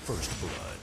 First blood.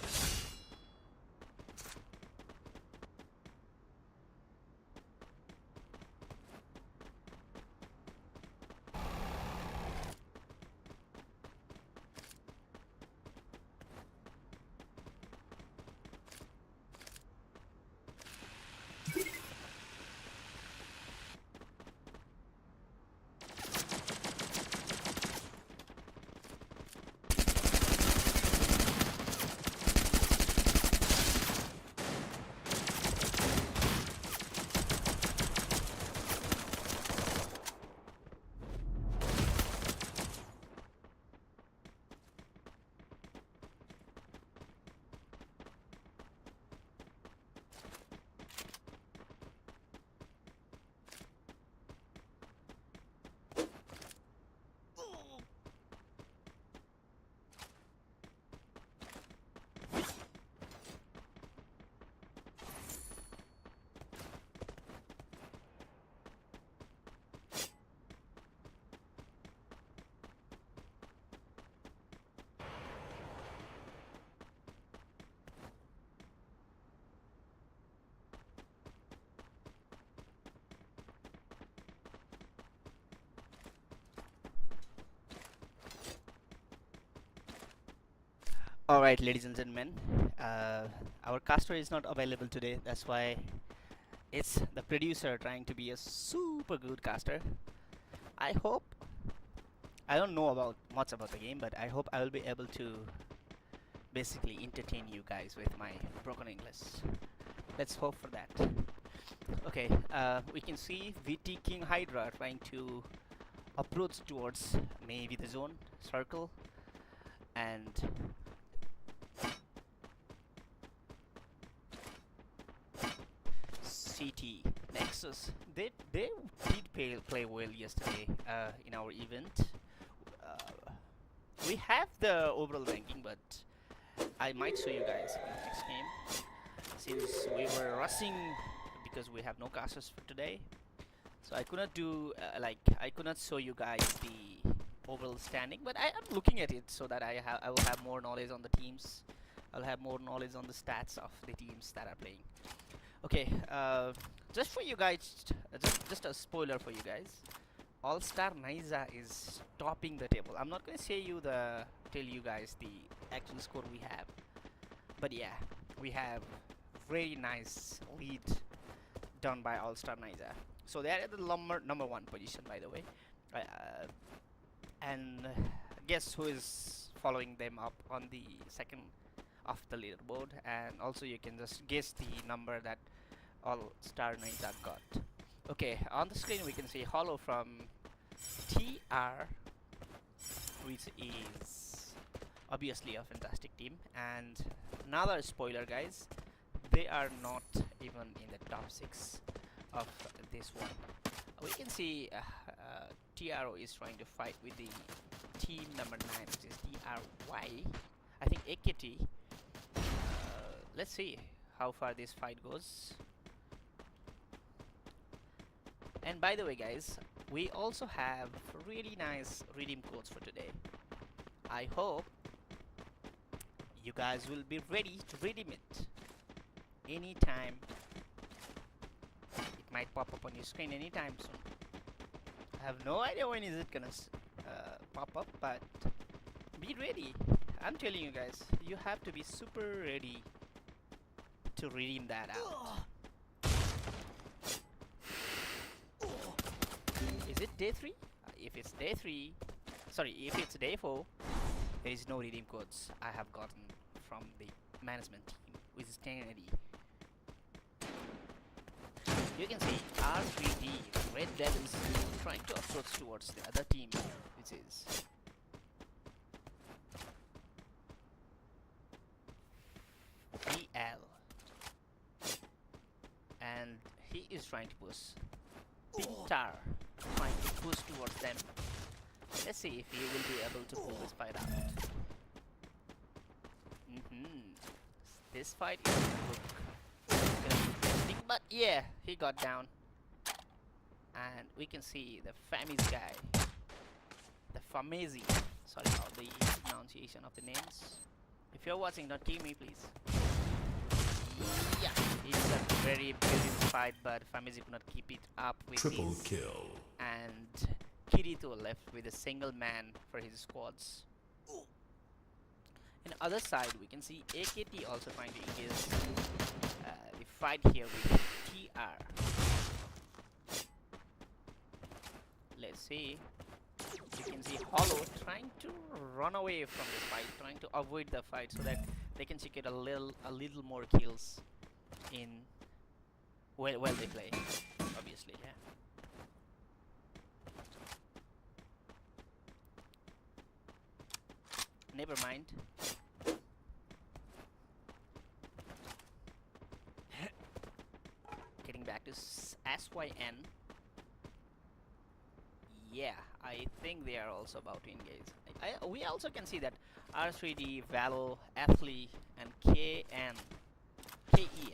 Alright, ladies and gentlemen, our caster is not available today. That's why it's the producer trying to be a super good caster. I hope, I don't know about much about the game, but I hope I will be able to basically entertain you guys with my broken English. Let's hope for that. Okay, we can see VT King Hydra trying to approach towards maybe the zone circle, and CT Nexus. They did play well yesterday in our event. We have the overall ranking, but I might show you guys in the next game, since we were rushing because we have no casters for today. So I could not do I could not show you guys the overall standing, but I am looking at it so that I will have more knowledge on the teams. I'll have more knowledge on the stats of the teams that are playing. Okay, just for you guys, just a spoiler for you guys. All-Star Niza is topping the table. I'm not gonna tell you guys the actual score we have, but yeah, we have very nice lead done by All-Star Niza. So they are at the number one position, by the way. And guess who is following them up on the second of the leaderboard? And also you can just guess the number that All-Star Niza got. Okay, on the screen we can see Hollow from TR, which is obviously a fantastic team. And another spoiler, guys, they are not even in the top 6 of this one. We can see TRO is trying to fight with the team number 9, which is TRY. I think AKT. Let's see how far this fight goes. And by the way, guys, we also have really nice redeem codes for today. I hope you guys will be ready to redeem it anytime. It might pop up on your screen anytime soon. I have no idea when is it gonna pop up, but be ready. I'm telling you guys, you have to be super ready to redeem that out. Is it day 3? If it's day 3, sorry, if it's day 4, there is no redeem codes I have gotten from the management team, which is 1080. You can see R3D, Red Devils, trying to approach towards the other team, which is EL. And he is trying to push. Pintar trying to push towards them. Let's see if he will be able to pull this fight out. This fight is gonna be interesting, but yeah, he got down. And we can see the Famiz guy, the Famizi, sorry about the pronunciation of the names. If you're watching, don't kill me, please. Yeah, it's a very brilliant fight, but Famizi could not keep it up with Triple his kill. and Kirito left with a single man for his squads. On the other side, we can see AKT also trying to engage the fight here with TR. Let's see. You can see Hollow trying to run away from this fight, trying to avoid the fight so that they can secure a little more kills in while they play. Obviously, yeah. Never mind. Getting back to SYN. Yeah, I think they are also about to engage. We also can see that R3D, Valo, Athlete, and KE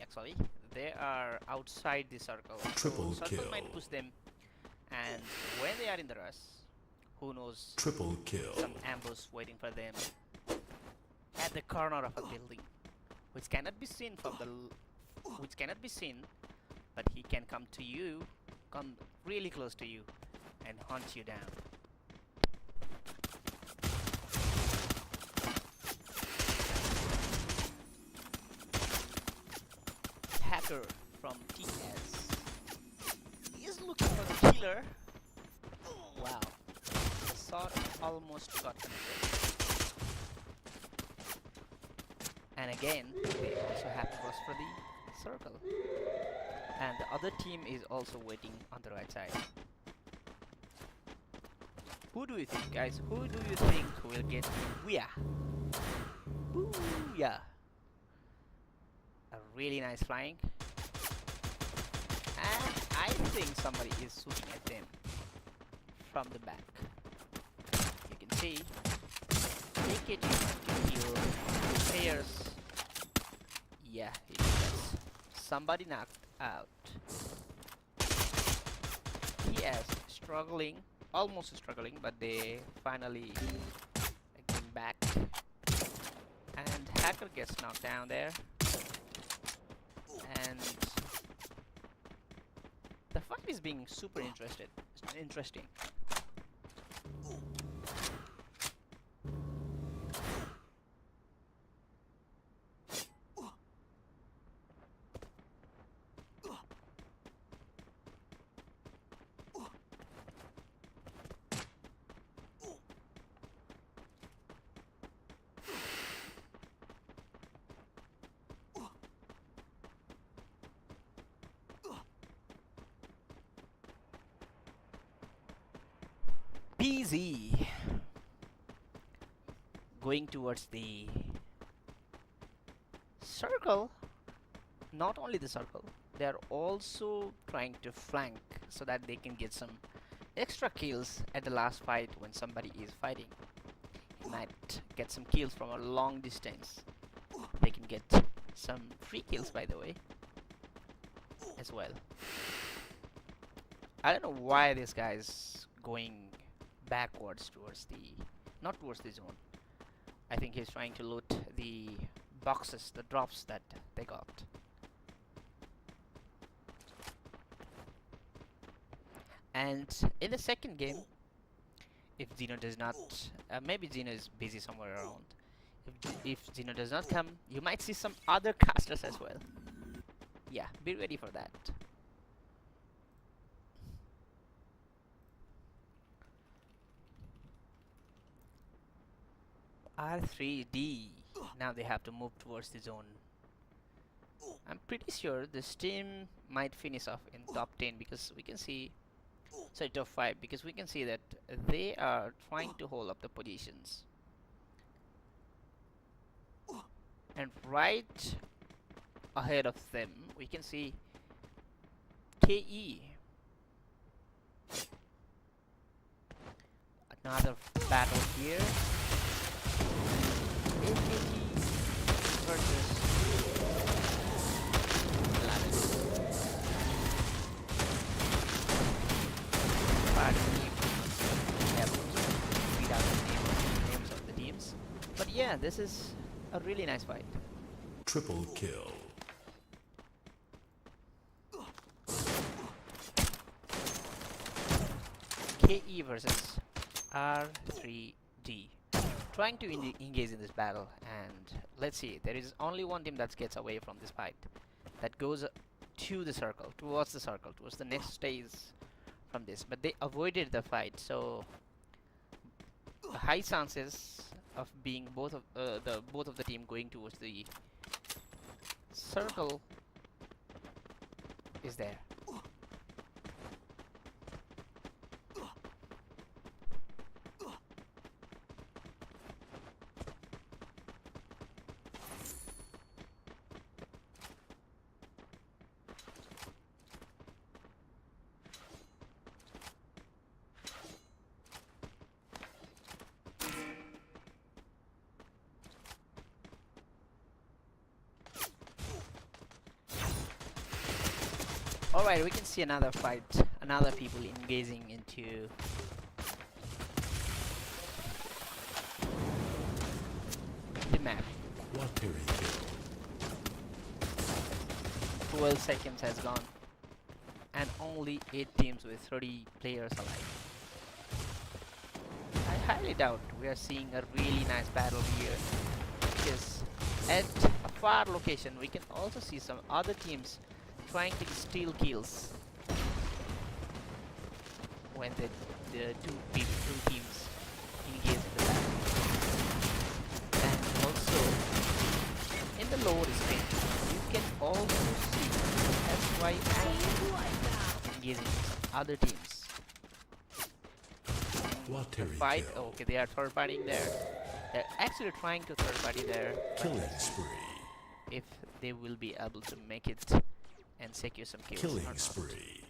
actually, they are outside the circle. Triple So circle kill. might push them, and when they are in the rush, who knows? Triple kill. Some ambush waiting for them at the corner of a building, which cannot be seen but he can come to you, come really close to you, and hunt you down. Hacker from TS is looking for the killer. Wow, the shot almost got connected. And again, they also have to rush for the circle. And the other team is also waiting on the right side. Who do you think, guys? Who do you think will get Booyah? Booyah! A really nice flying. And I think somebody is shooting at them from the back. You can see AKT to kill players. Yeah, he does. Somebody knocked out. TS struggling, almost struggling, but they finally came back. And Hacker gets knocked down there. And the fight is being super interesting. PZ going towards the circle. Not only the circle, they are also trying to flank so that they can get some extra kills at the last fight when somebody is fighting. He might get some kills from a long distance. They can get some free kills, by the way, as well. I don't know why this guy is going backwards towards the, not towards the zone. I think he's trying to loot the boxes, the drops that they got. And in the second game, if Zeno does not, maybe Zeno is busy somewhere around. If Zeno does not come, you might see some other casters as well. Yeah, be ready for that. R3D. Now they have to move towards the zone. I'm pretty sure this team might finish off in top 10 because we can see, sorry, top 5, because we can see that they are trying to hold up the positions. And right ahead of them, we can see KE. Another battle here. AKT versus Lattice. Pardon me for not read out the names of the teams. But yeah, this is A really nice fight. Triple kill. KE versus R3D. Trying to engage in this battle, and let's see, there is only one team that gets away from this fight, that goes to the circle, towards the next stage from this, but they avoided the fight, so high chances of being both of the team going towards the circle is there. Alright, we can see another fight, another people engaging into the map. 12 seconds has gone, and only 8 teams with 30 players alive. I highly doubt we are seeing a really nice battle here, because at a far location we can also see some other teams trying to steal kills when the two teams engage in the battle. And also in the lower screen you can also see SY engaging other teams. The fight, okay, they are third partying there. They're actually trying to third party there. Killing spree. If they will be able to make it and secure some kills. Killing spree.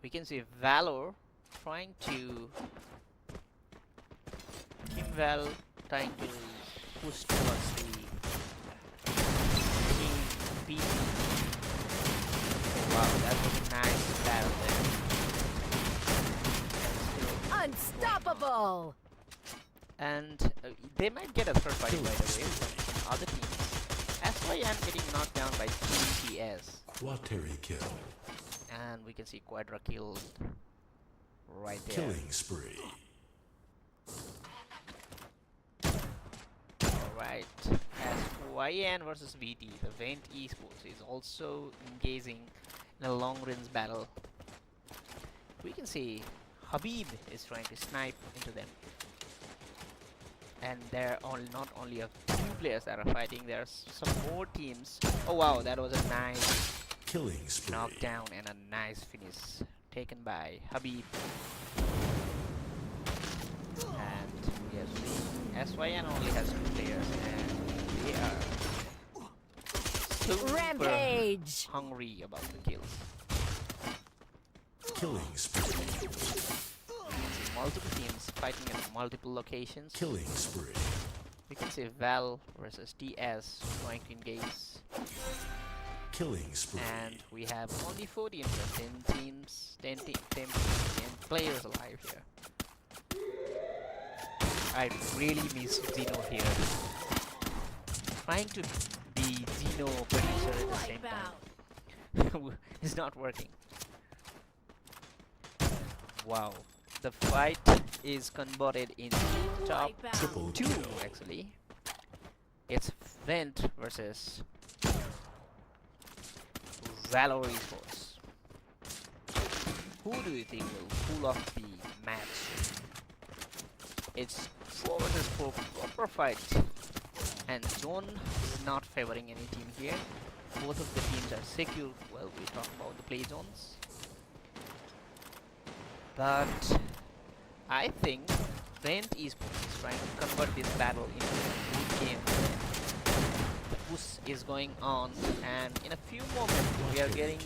We can see Valor trying to Val trying to push towards the team B. Oh, wow, that was a nice battle there. Unstoppable! And they might get a third party by the way from other teams. SYM getting knocked down by TTS. Quateri kill. And we can see Quadra killed right there. Killing spree. Alright. SYN versus VT. The Vent Esports is also engaging in a long range battle. We can see Habib is trying to snipe into them. And there are not only a few players that are fighting, there are some more teams. Oh wow, that was a nice Killing spree. knockdown and a nice finish taken by Habib. And yes, SYN only has 2 players and they are super Rampage! hungry about the kills. Killing spree. Multiple teams fighting in multiple locations. Killing spree. We can see Val versus TS trying to engage. Killing spree. And we have only 4 teams and 10 players alive here. I really miss Zeno here. Trying to be Zeno producer at the same time. It's not working. Wow. The fight is converted in top 2 actually. It's Vent versus Valor Esports. Who do you think will pull off the match? It's 4 versus 4 proper fight, and zone is not favoring any team here. Both of the teams are secure. Well, we talk about the play zones, but I think Vent Esports is trying to convert this battle into a good game. The push is going on, and in a few moments we are getting the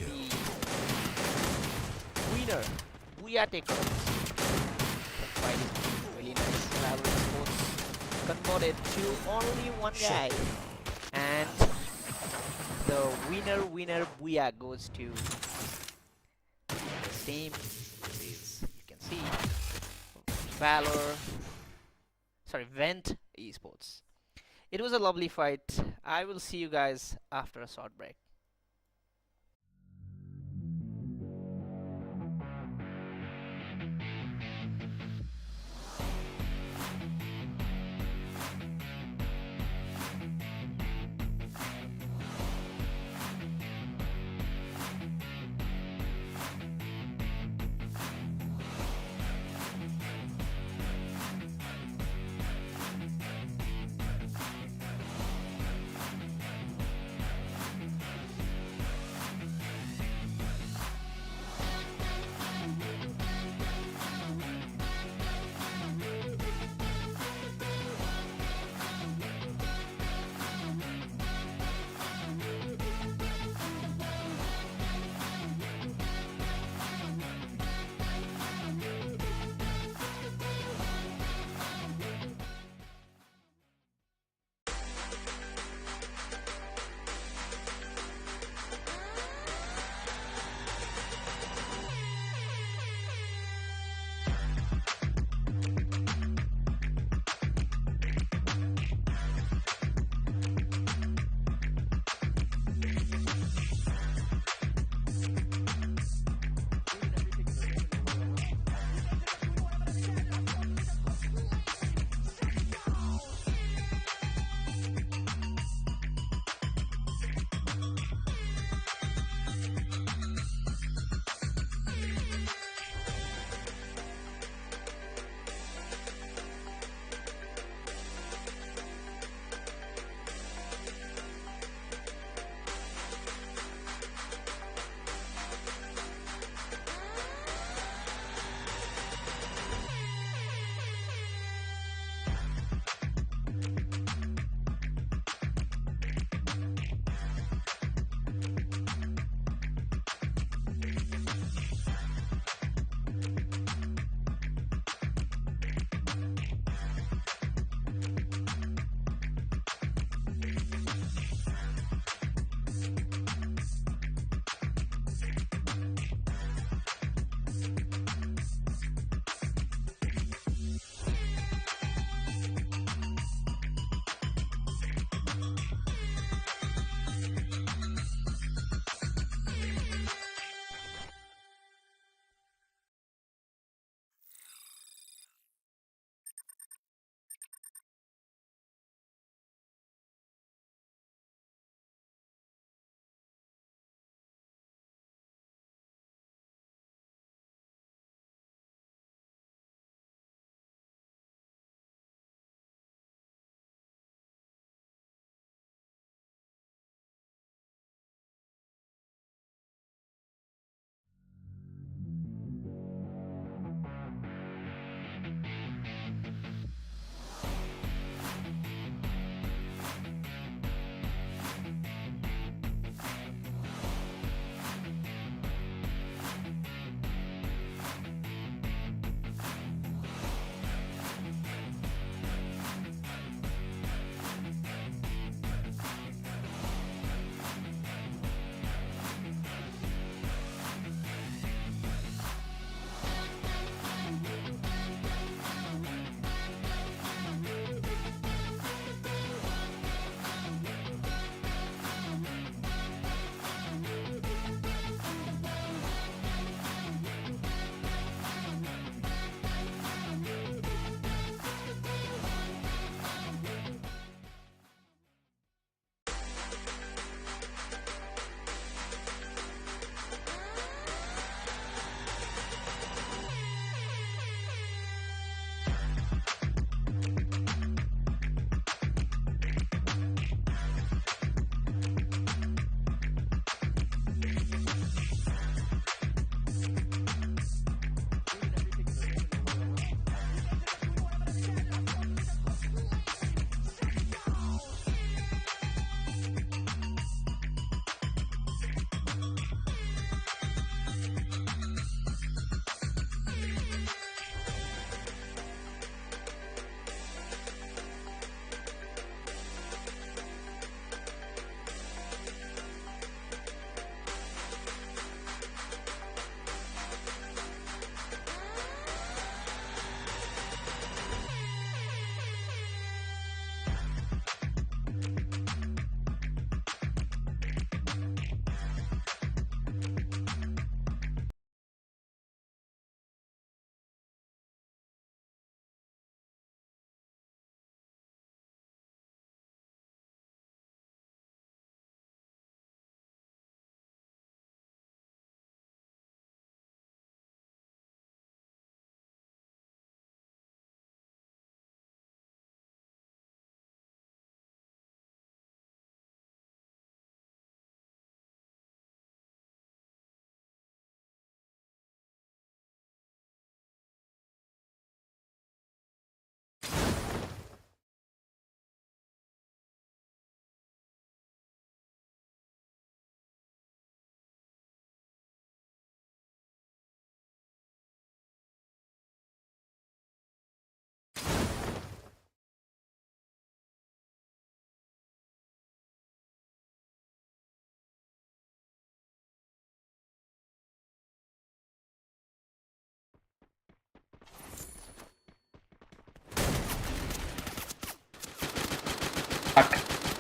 winner. Booyah takeover. The fight is really nice. Valor Esports converted to only one guy, and the winner Booyah goes to the team. You can see Vent esports. It was a lovely fight. I will see you guys after a short break.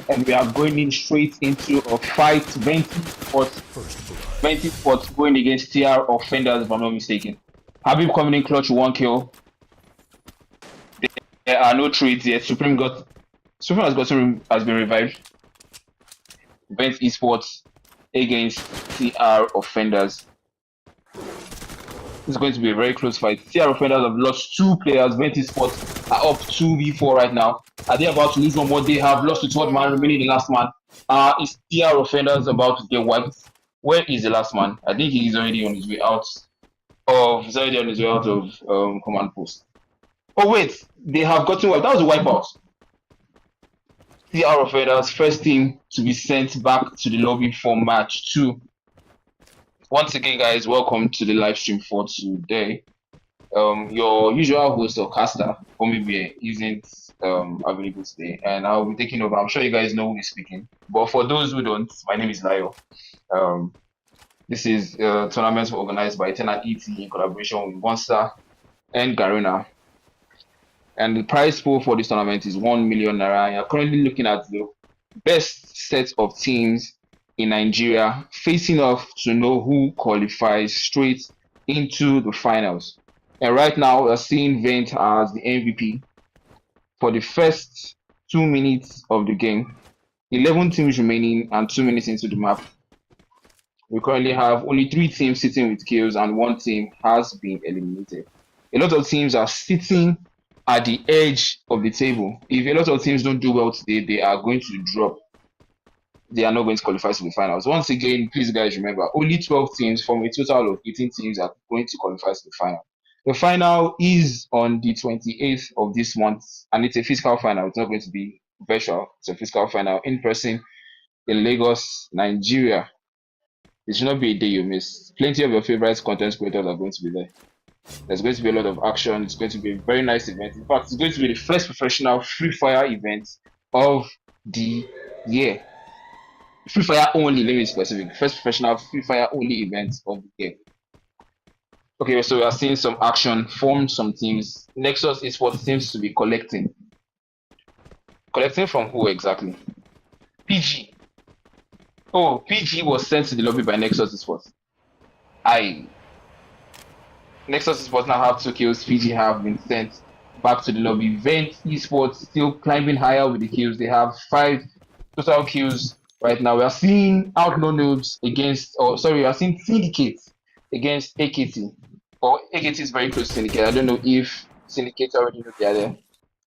and we are going in straight into a fight. 20 spots, First blood. 20 spots going against TR offenders, if I'm not mistaken. Habib coming in clutch with 1 kill. There are no trades yet. Supreme has been revived. Vent Esports against TR offenders. It's going to be a very close fight. TR offenders have lost 2 players. Vent Esports are up 2v4 right now. Are they about to lose one more? They have lost to third man, remaining the last man. Is TR offenders about to get wiped? Where is the last man? I think he's already on his way out of command post. Oh wait, they have gotten wiped. That was a wipeout. TR offenders, first team to be sent back to the lobby for match 2. Once again, guys, welcome to the live stream for today. Your usual host or caster, Omibie, isn't available today, and I'll be taking over. I'm sure you guys know who is speaking, but for those who don't, my name is Layo. This is tournaments organized by Tenant ET in collaboration with Monster and Garena. And the prize pool for this tournament is 1 million naira. You're currently looking at the best set of teams in Nigeria facing off to know who qualifies straight into the finals. And right now, we're seeing Vent as the MVP for the first 2 minutes of the game. 11 teams remaining and 2 minutes into the map. We currently have only 3 teams sitting with kills and 1 team has been eliminated. A lot of teams are sitting at the edge of the table. If a lot of teams don't do well today, they are going to drop. They are not going to qualify to the finals. Once again, please guys remember, only 12 teams from a total of 18 teams are going to qualify to the final. The final is on the 28th of this month, and it's a physical final. It's not going to be virtual. It's a physical final in person in Lagos, Nigeria. It should not be a day you miss. Plenty of your favorite content creators are going to be there. There's going to be a lot of action. It's going to be a very nice event. In fact, it's going to be the first professional Freefire event of the year. Freefire only, let me be specific. First professional Freefire only event of the year. Okay, so we are seeing some action, form some teams. Nexus is what seems to be collecting. Collecting from who exactly? PG. Oh, PG was sent to the lobby by Nexus Esports. Nexus Esports now have 2 kills. PG have been sent back to the lobby. Vent Esports still climbing higher with the kills. They have 5 total kills right now. We are seeing Outlaw Noobs against, we are seeing Syndicate against AKT. Or AKT is very close to Syndicate. I don't know if Syndicate already know they are there.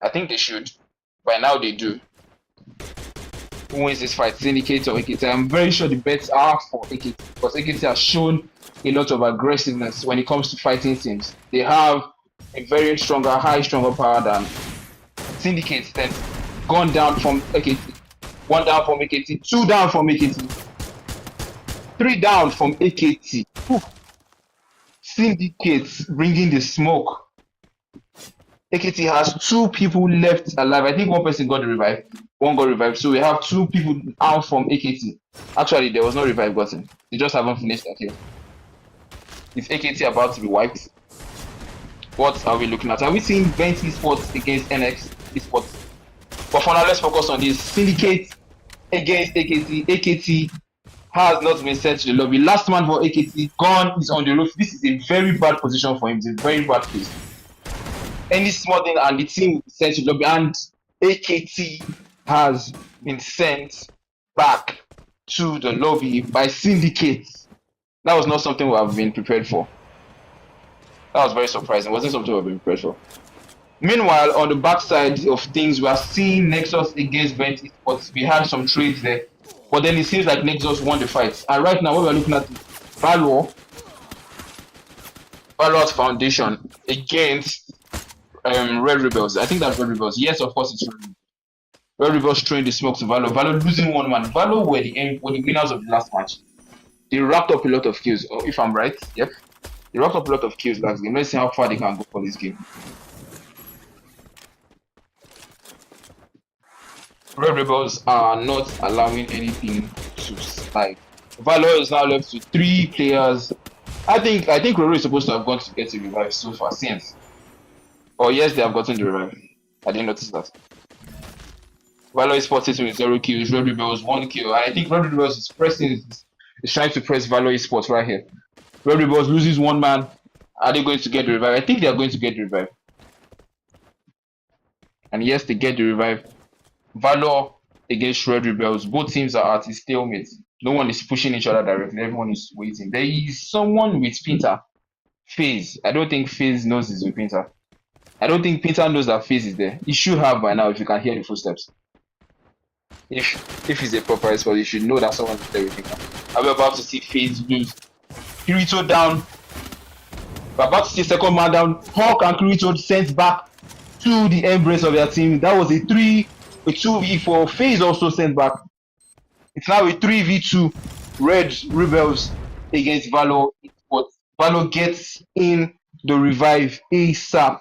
I think they should. By now they do. Who wins this fight, Syndicate or AKT? I'm very sure the bets are for AKT because AKT has shown a lot of aggressiveness when it comes to fighting teams. They have a very stronger power than Syndicate. Then gone down from AKT, 1 down from AKT, 2 down from AKT, 3 down from AKT. Ooh. Syndicate bringing the smoke. AKT has 2 people left alive. I think 1 person got the revive. 1 got revived. So we have 2 people out from AKT. Actually, there was no revive gotten. They just haven't finished that kill. Is AKT about to be wiped? What are we looking at? Are we seeing Vent Esports against NX Esports? But for now, let's focus on this. Syndicate against AKT. AKT has not been sent to the lobby. Last man for AKT gone is on the roof. This is a very bad position for him. It's a very bad place. Any small thing and the team will be sent to the lobby. And AKT has been sent back to the lobby by Syndicate. That was not something we have been prepared for. That was very surprising. It wasn't something we've been prepared for. Meanwhile, on the backside of things, we are seeing Nexus against Vent Esports. We had some trades there, but then it seems like Nexus won the fight. And right now, what we're looking at is Valor's Foundation against Red Rebels. I think that's Red Rebels. Yes, of course, it's Red Rebels. Red Rebels throwing the smoke to Valor. Valor losing 1 man. Valor were the winners of the last match. They racked up a lot of kills. Oh, if I'm right, yep. They racked up a lot of kills last game. Let's see how far they can go for this game. Red Rebels are not allowing anything to slide. Valor is now left with 3 players. I think Roro is supposed to have gone to get a revive so far since. Oh yes, they have gotten the revive. I didn't notice that. Valor Esports is with 0 kills, Red Rebels 1 kill. And I think Red Rebels is is trying to press Valor Esports right here. Red Rebels loses one man. Are they going to get the revive? I think they are going to get the revive. And yes, they get the revive. Valor against Red Rebels. Both teams are at a stalemate. No one is pushing each other directly. Everyone is waiting. There is someone with Pinter. FaZe. I don't think FaZe knows he's with Pinter. I don't think Pinter knows that FaZe is there. He should have by now if you can hear the footsteps. If he's a proper expert, you should know that someone is there with Pinter. And we're about to see FaZe lose. Kirito down. We're about to see second man down. Hawk and Kirito sent back to the embrace of their team. That was a 2v4. FaZe also sent back. It's now a 3v2. Red Rebels against Valor. But Valor gets in the revive ASAP.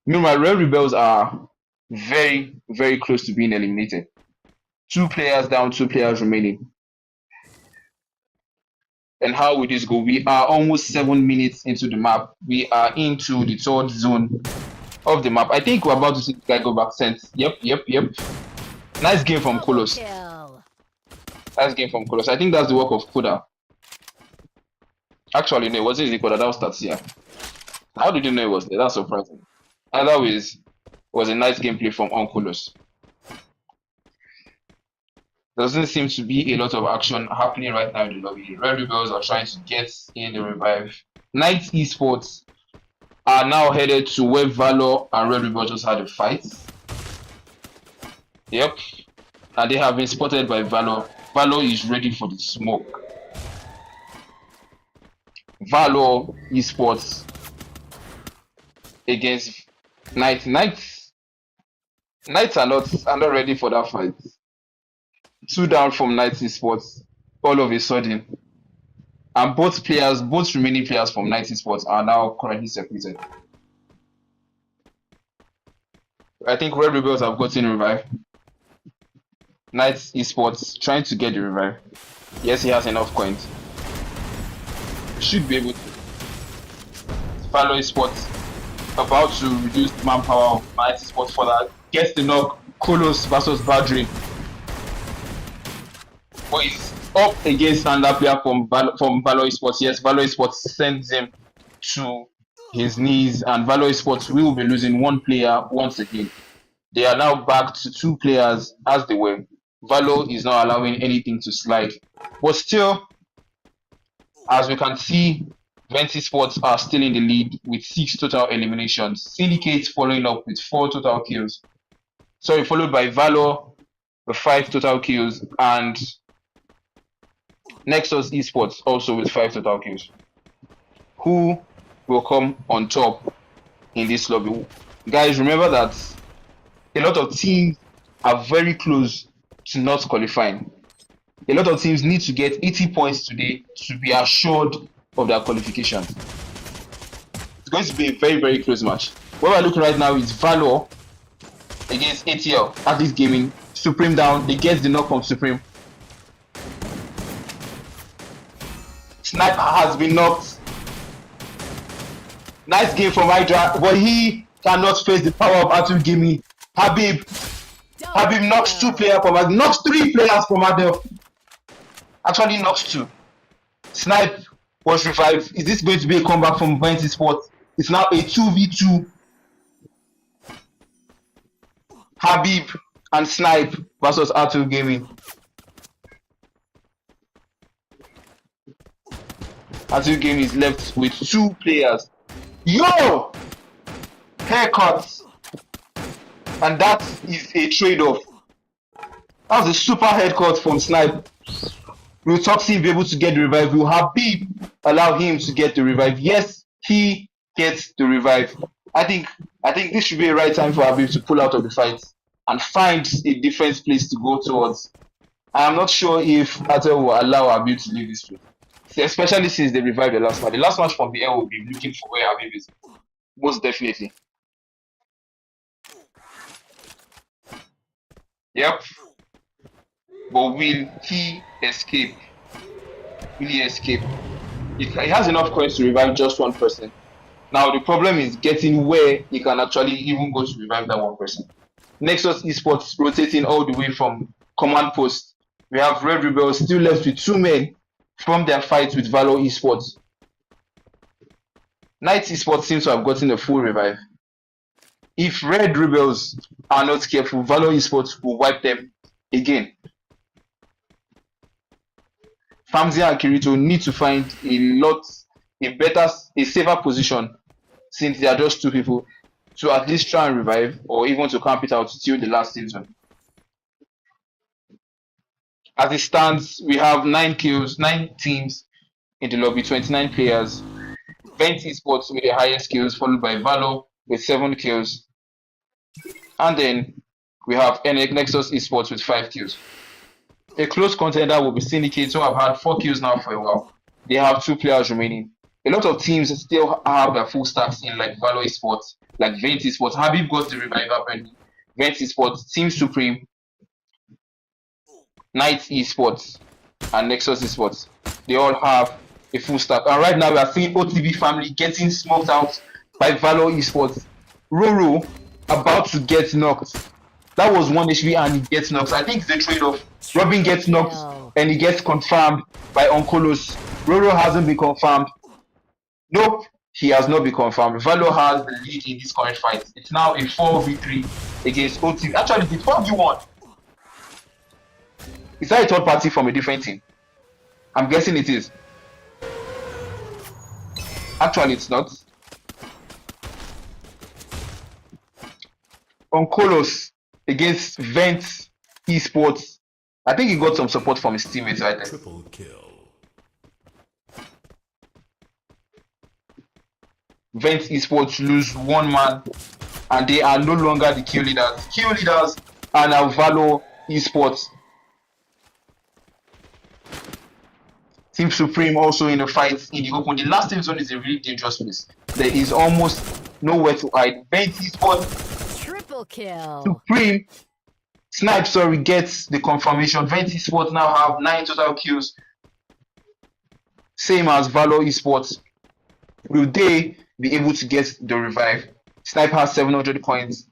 Meanwhile, Red Rebels are very, very close to being eliminated. 2 players down, 2 players remaining. And how will this go? We are almost 7 minutes into the map. We are into the 3rd zone of the map. I think we're about to see the guy go back sense. Yep. Nice game from Kolos. Kill. Nice game from Kolos. I think that's the work of Koda. Actually, no, it wasn't the Koda. That was Tatsia. How did you know it was there? That's surprising. Either ways, it was a nice gameplay from Kolos. Doesn't seem to be a lot of action happening right now in the lobby. Red Rebels are trying to get in the revive. Knight Esports are now headed to where Valor and Red Rebels just had a fight. Yep. And they have been spotted by Valor. Valor is ready for the smoke. Valor Esports against Knight. Knights are not ready for that fight. 2 down from Knight Esports all of a sudden. And both remaining players from Knight Esports are now currently separated. I think Red Rebels have gotten revive. Knight Esports trying to get the revive. Yes, he has enough coins. Should be able to. Valor Esports about to reduce the manpower of Knight Esports further. Gets the knock. Kolos versus Badri. But he's up against another player from Valor Esports. Yes, Valor Esports sends him to his knees, and Valor Esports will be losing 1 player once again. They are now back to 2 players as they were. Valor is not allowing anything to slide. But still, as we can see, Venti Sports are still in the lead with 6 total eliminations. Syndicate following up with 4 total kills. Sorry, followed by Valor with 5 total kills, and Nexus Esports also with 5 total kills. Who will come on top in this lobby? Guys, remember that a lot of teams are very close to not qualifying. A lot of teams need to get 80 points today to be assured of their qualification. It's going to be a very, very close match. What we're looking right now is Valor against ATL, Atlas Gaming. Supreme down, they get the knock from Supreme. Sniper has been knocked. Nice game from Hydra, but he cannot face the power of Atlas Gaming. Habib knocks 2 players from Adel, knocks 3 players from Adel. Actually knocks 2. Snipe was revived. Is this going to be a comeback from Venti Sports? It's now a 2v2. Habib and Snipe versus Atlas Gaming. Atlas Gaming is left with 2 players. Yo! Haircuts. And that is a trade-off. That was a super haircut from Snipe. Will Toxin be able to get the revive? Will Habib allow him to get the revive? Yes, he gets the revive. I think this should be a right time for Habib to pull out of the fight and find a different place to go towards. I am not sure if Atel will allow Habib to leave this place, especially since they revived the last match. The last match from the air will be looking for where Habib is. Most definitely. Yep. But will he escape? Will he escape? He has enough coins to revive just 1 person. Now the problem is getting where he can actually even go to revive that 1 person. Nexus Esports rotating all the way from command post. We have Red Rebels still left with 2 men from their fight with Valor Esports. Knight Esports seems to have gotten a full revive. If Red Rebels are not careful, Valor Esports will wipe them again. Famzia and Kirito need to find a safer position, since they are just 2 people, to at least try and revive or even to camp it out till the last season. As it stands, we have 9 kills, 9 teams in the lobby, 29 players. Vent Esports with the highest kills, followed by Valor with 7 kills. And then we have Nexus Esports with 5 kills. A close contender will be Syndicate, who have had 4 kills now for a while. They have 2 players remaining. A lot of teams still have their full stacks in, like Valor Esports, like Vent Esports. Habib got the revive apparently. Vent Esports, Team Supreme, Knight Esports, and Nexus Esports. They all have a full stack. And right now we are seeing OTB family getting smoked out by Valor Esports. Roro about to get knocked. That was 1 HP and he gets knocked. I think it's the trade-off. Robin gets knocked and he gets confirmed by Onkolos. Roro hasn't been confirmed. Nope, he has not been confirmed. Valor has the lead in this current fight. It's now a 4v3 against OTB. Actually, it's 4v1. Is that a third party from a different team? I'm guessing it is. Actually, it's not. Onkolos against Vent Esports. I think he got some support from his teammates right there. Triple kill. Vent Esports lose 1 man and they are no longer the kill leaders. Kill leaders are now Valor Esports. Team Supreme also in a fight in the open. The last team zone is a really dangerous place. There is almost nowhere to hide. Vent Esports, Triple kill. Supreme, Snipe, sorry, gets the confirmation. Vent Esports now have 9 total kills. Same as Valor Esports. Will they be able to get the revive? Snipe has 700 coins.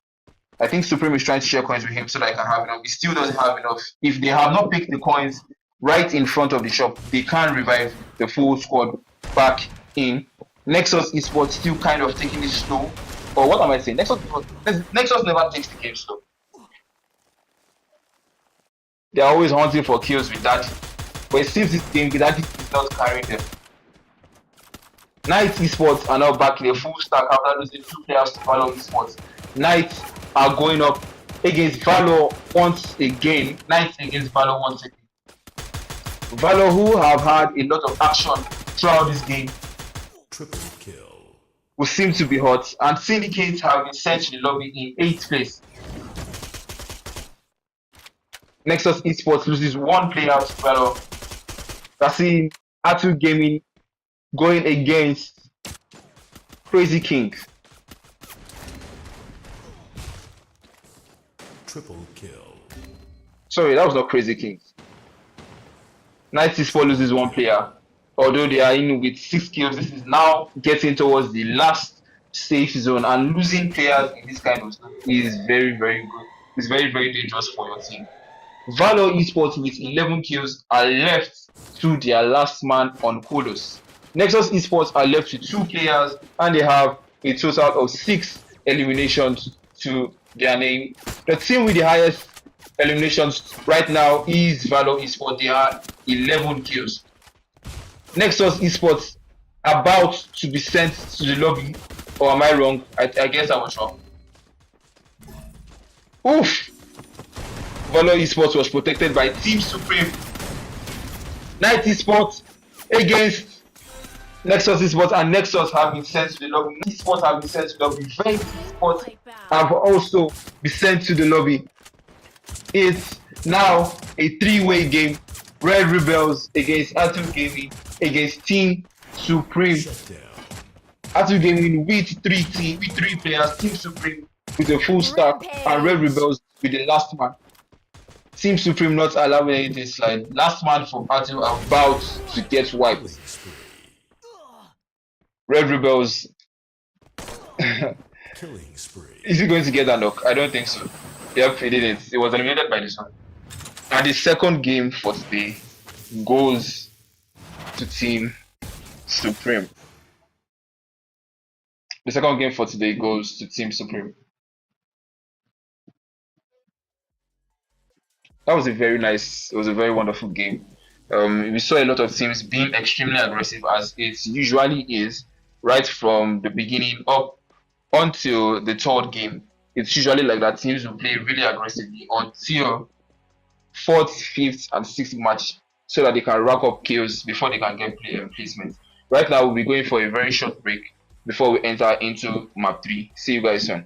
I think Supreme is trying to share coins with him so that I can have enough. He still doesn't have enough. If they have not picked the coins right in front of the shop, they can't revive the full squad back in. Nexus Esports still kind of taking it slow. Or what am I saying? Nexus never takes the game slow. They're always hunting for kills with that. But it seems this game, that is not carrying them. Knight Esports are now back in a full stack after losing 2 players to Valor Esports. Knights are going up against Valor once again. Knights against Valor once again. Valor, who have had a lot of action throughout this game, Triple kill. will seem to be hot, and Syndicates have been sent to the lobby in 8th place. Nexus Esports loses 1 player to Valor. That's in Atu Gaming going against Crazy King. Triple kill. Sorry, that was not Crazy King. Night Esports loses 1 player. Although they are in with 6 kills, this is now getting towards the last safe zone, and losing players in this kind of stuff is very, very good. It's very, very dangerous for your team. Valor Esports with 11 kills are left to their last man on Kolos. Nexus Esports are left with 2 players and they have a total of 6 eliminations to their name. The team with the highest eliminations right now is Valor Esports. They are 11 kills. Nexus Esports about to be sent to the lobby, or am I wrong? I guess I was wrong. Oof! Valor Esports was protected by Team Supreme. Night Esports against Nexus Esports, and Nexus have been sent to the lobby. Esports have been sent to the lobby. Vent Esports have also been sent to the lobby. It's now a 3-way game. Red Rebels against Atu Gaming against Team Supreme. Atu Gaming with 3 players. Team Supreme with a full stack, and Red Rebels with the last man. Team Supreme not allowing this slide. Last man from Atu about to get wiped. Red Rebels. Killing spree. Is he going to get that knock? I don't think so. Yep, he didn't. It was eliminated by this one. And the second game for today goes to Team Supreme. The second game for today goes to Team Supreme. That was a very nice, it was a very wonderful game. We saw a lot of teams being extremely aggressive as it usually is right from the beginning up until the third game. It's usually like that teams will play really aggressively until fourth, fifth, and sixth match so that they can rack up kills before they can get placement. Right now, we'll be going for a very short break before we enter into map 3. See you guys soon.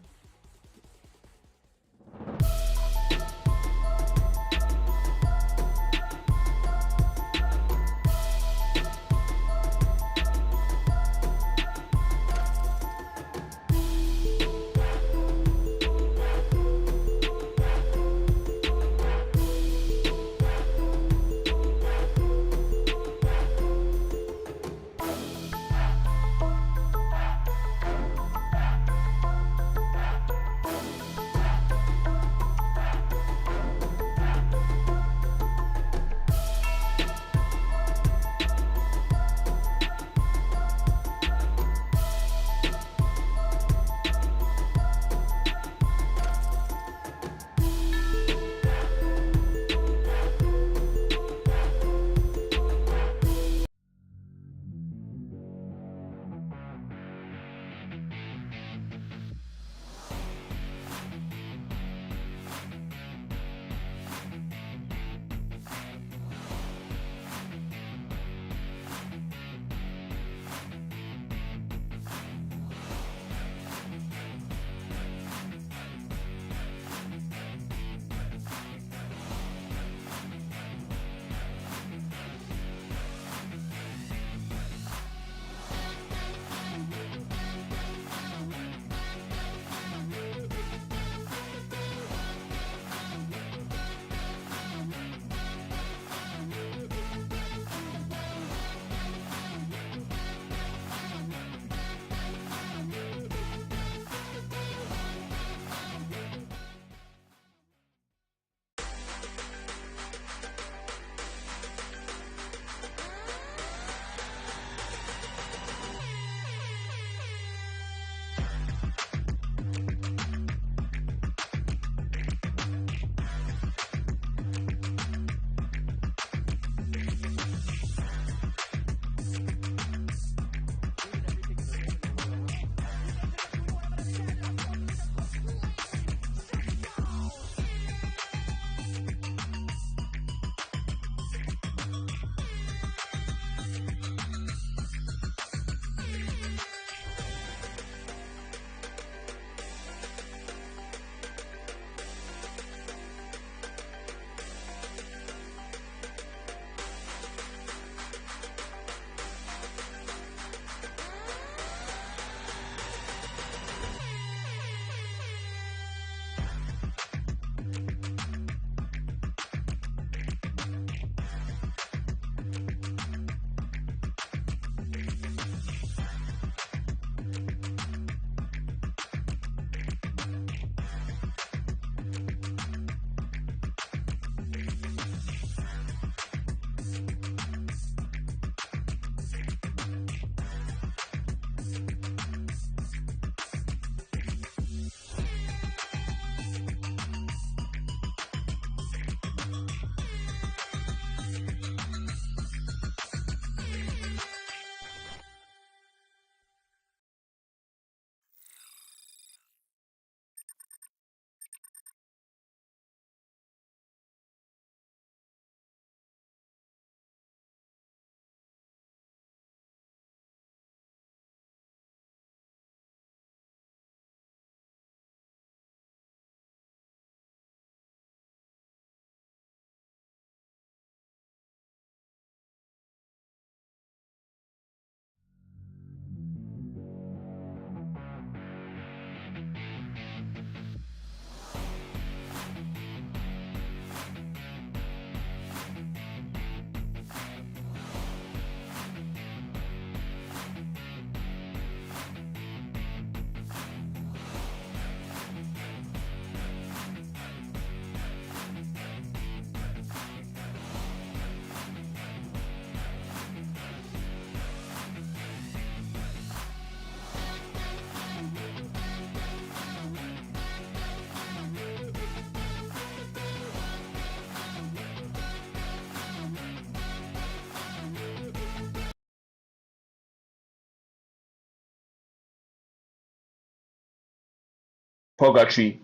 purgatory.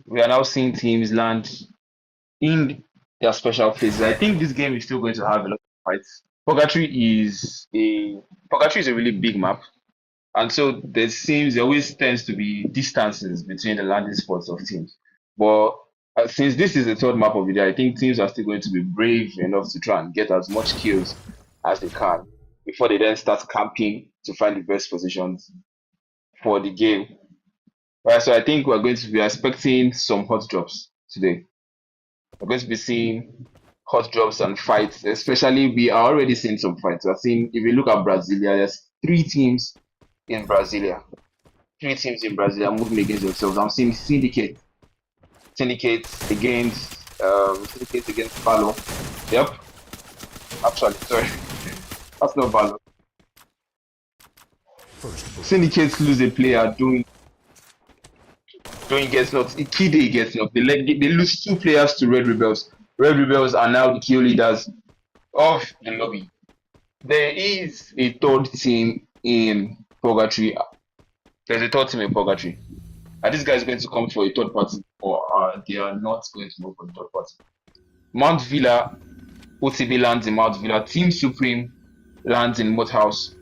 We are now seeing teams land in their special places. I think this game is still going to have a lot of fights. Purgatory is a really big map, and so there always tends to be distances between the landing spots of teams. But since this is the third map of the day, I think teams are still going to be brave enough to try and get as much kills as they can before they then start camping to find the best positions for the game. Right, so I think we're going to be expecting some hot drops today. We're going to be seeing hot drops and fights, especially we are already seeing some fights. We're seeing, if you look at Brasilia, there's three teams in Brasilia. Three teams in Brasilia moving against themselves. I'm seeing Syndicate against Valo. Yep. Actually, sorry. That's not Valo. First blood. Syndicates lose a player doing gets knocked. Ikide gets knocked. They lose two players to Red Rebels. Red Rebels are now the kill leaders of the lobby. There is a third team in Purgatory. There's a third team in Purgatory. Are these guys going to come for a third party, or they are not going to go for a third party? Mount Villa, OTB lands in Mount Villa. Team Supreme lands in Moat House.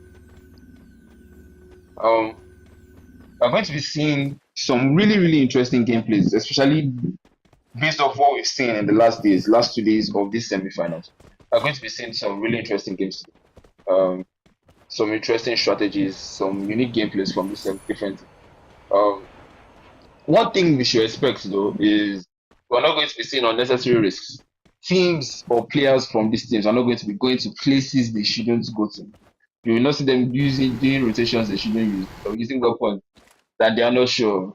We're going to be seeing some really, really interesting gameplays, especially based off what we've seen in the last 2 days of these semi-finals. We're going to be seeing some really interesting games, some interesting strategies, some unique gameplays from these different. One thing we should expect though is we're not going to be seeing unnecessary risks. Teams or players from these teams are not going to be going to places they shouldn't go to. You will not see them doing rotations they shouldn't use, or using weapons that they are not sure of.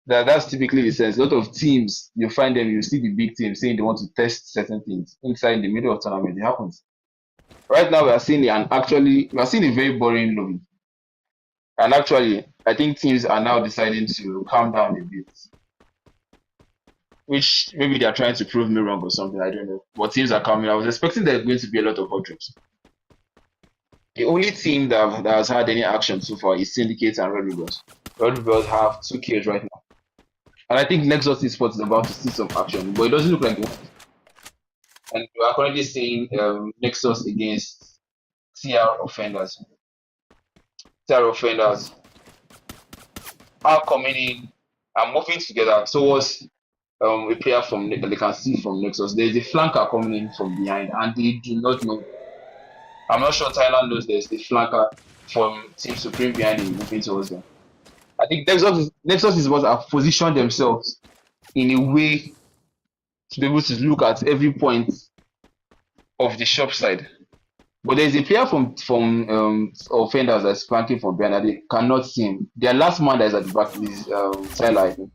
That's typically the sense. A lot of teams, you find them, you see the big teams saying they want to test certain things inside in the middle of tournament. It happens. Right now, we are seeing a very boring lobby. And actually, I think teams are now deciding to calm down a bit. Which maybe they are trying to prove me wrong or something, I don't know. But teams are coming. I was expecting there's going to be a lot of hot drops. The only team that has had any action so far is Syndicate and Red Rebels. Red Rebels have 2 kills right now. And I think Nexus Esports is about to see some action, but it doesn't look like it. And we are currently seeing Nexus against TR Offenders. TR Offenders are coming in and moving together towards a player from they can see from Nexus. There's a flanker coming in from behind, and they do not know. I'm not sure Thailand knows there's a flanker from Team Supreme behind him moving towards them. I think Nexus is what have positioned themselves in a way to be able to look at every point of the shop side. But there's a player from Offenders that's flanking from behind that they cannot see him. Their last man that is at the back is Tyler, I think.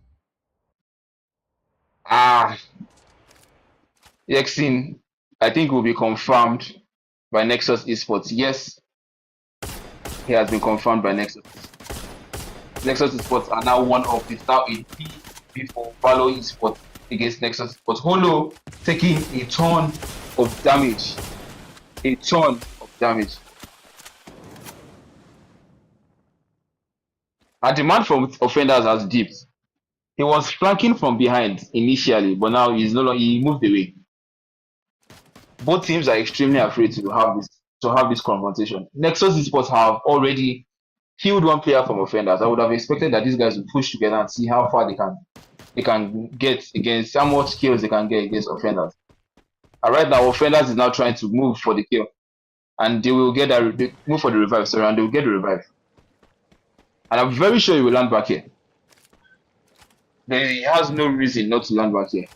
Yexin, I think will be confirmed by Nexus Esports. Yes, he has been confirmed by Nexus. Nexus Esports are now one of it's now a P before Valo Esports against Nexus Esports. Holo taking a ton of damage. A ton of damage. And the man from Offenders has dipped. He was flanking from behind initially, but now he's no longer, he moved away. Both teams are extremely afraid to have this confrontation. Nexus Esports have already killed one player from Offenders. I would have expected that these guys would push together and see how far they can get against, how much kills they can get against Offenders. And right now, Offenders is now trying to move for the kill, and they will get they move for the revive. Sorry, and they will get the revive. And I'm very sure he will land back here. He has no reason not to land back here.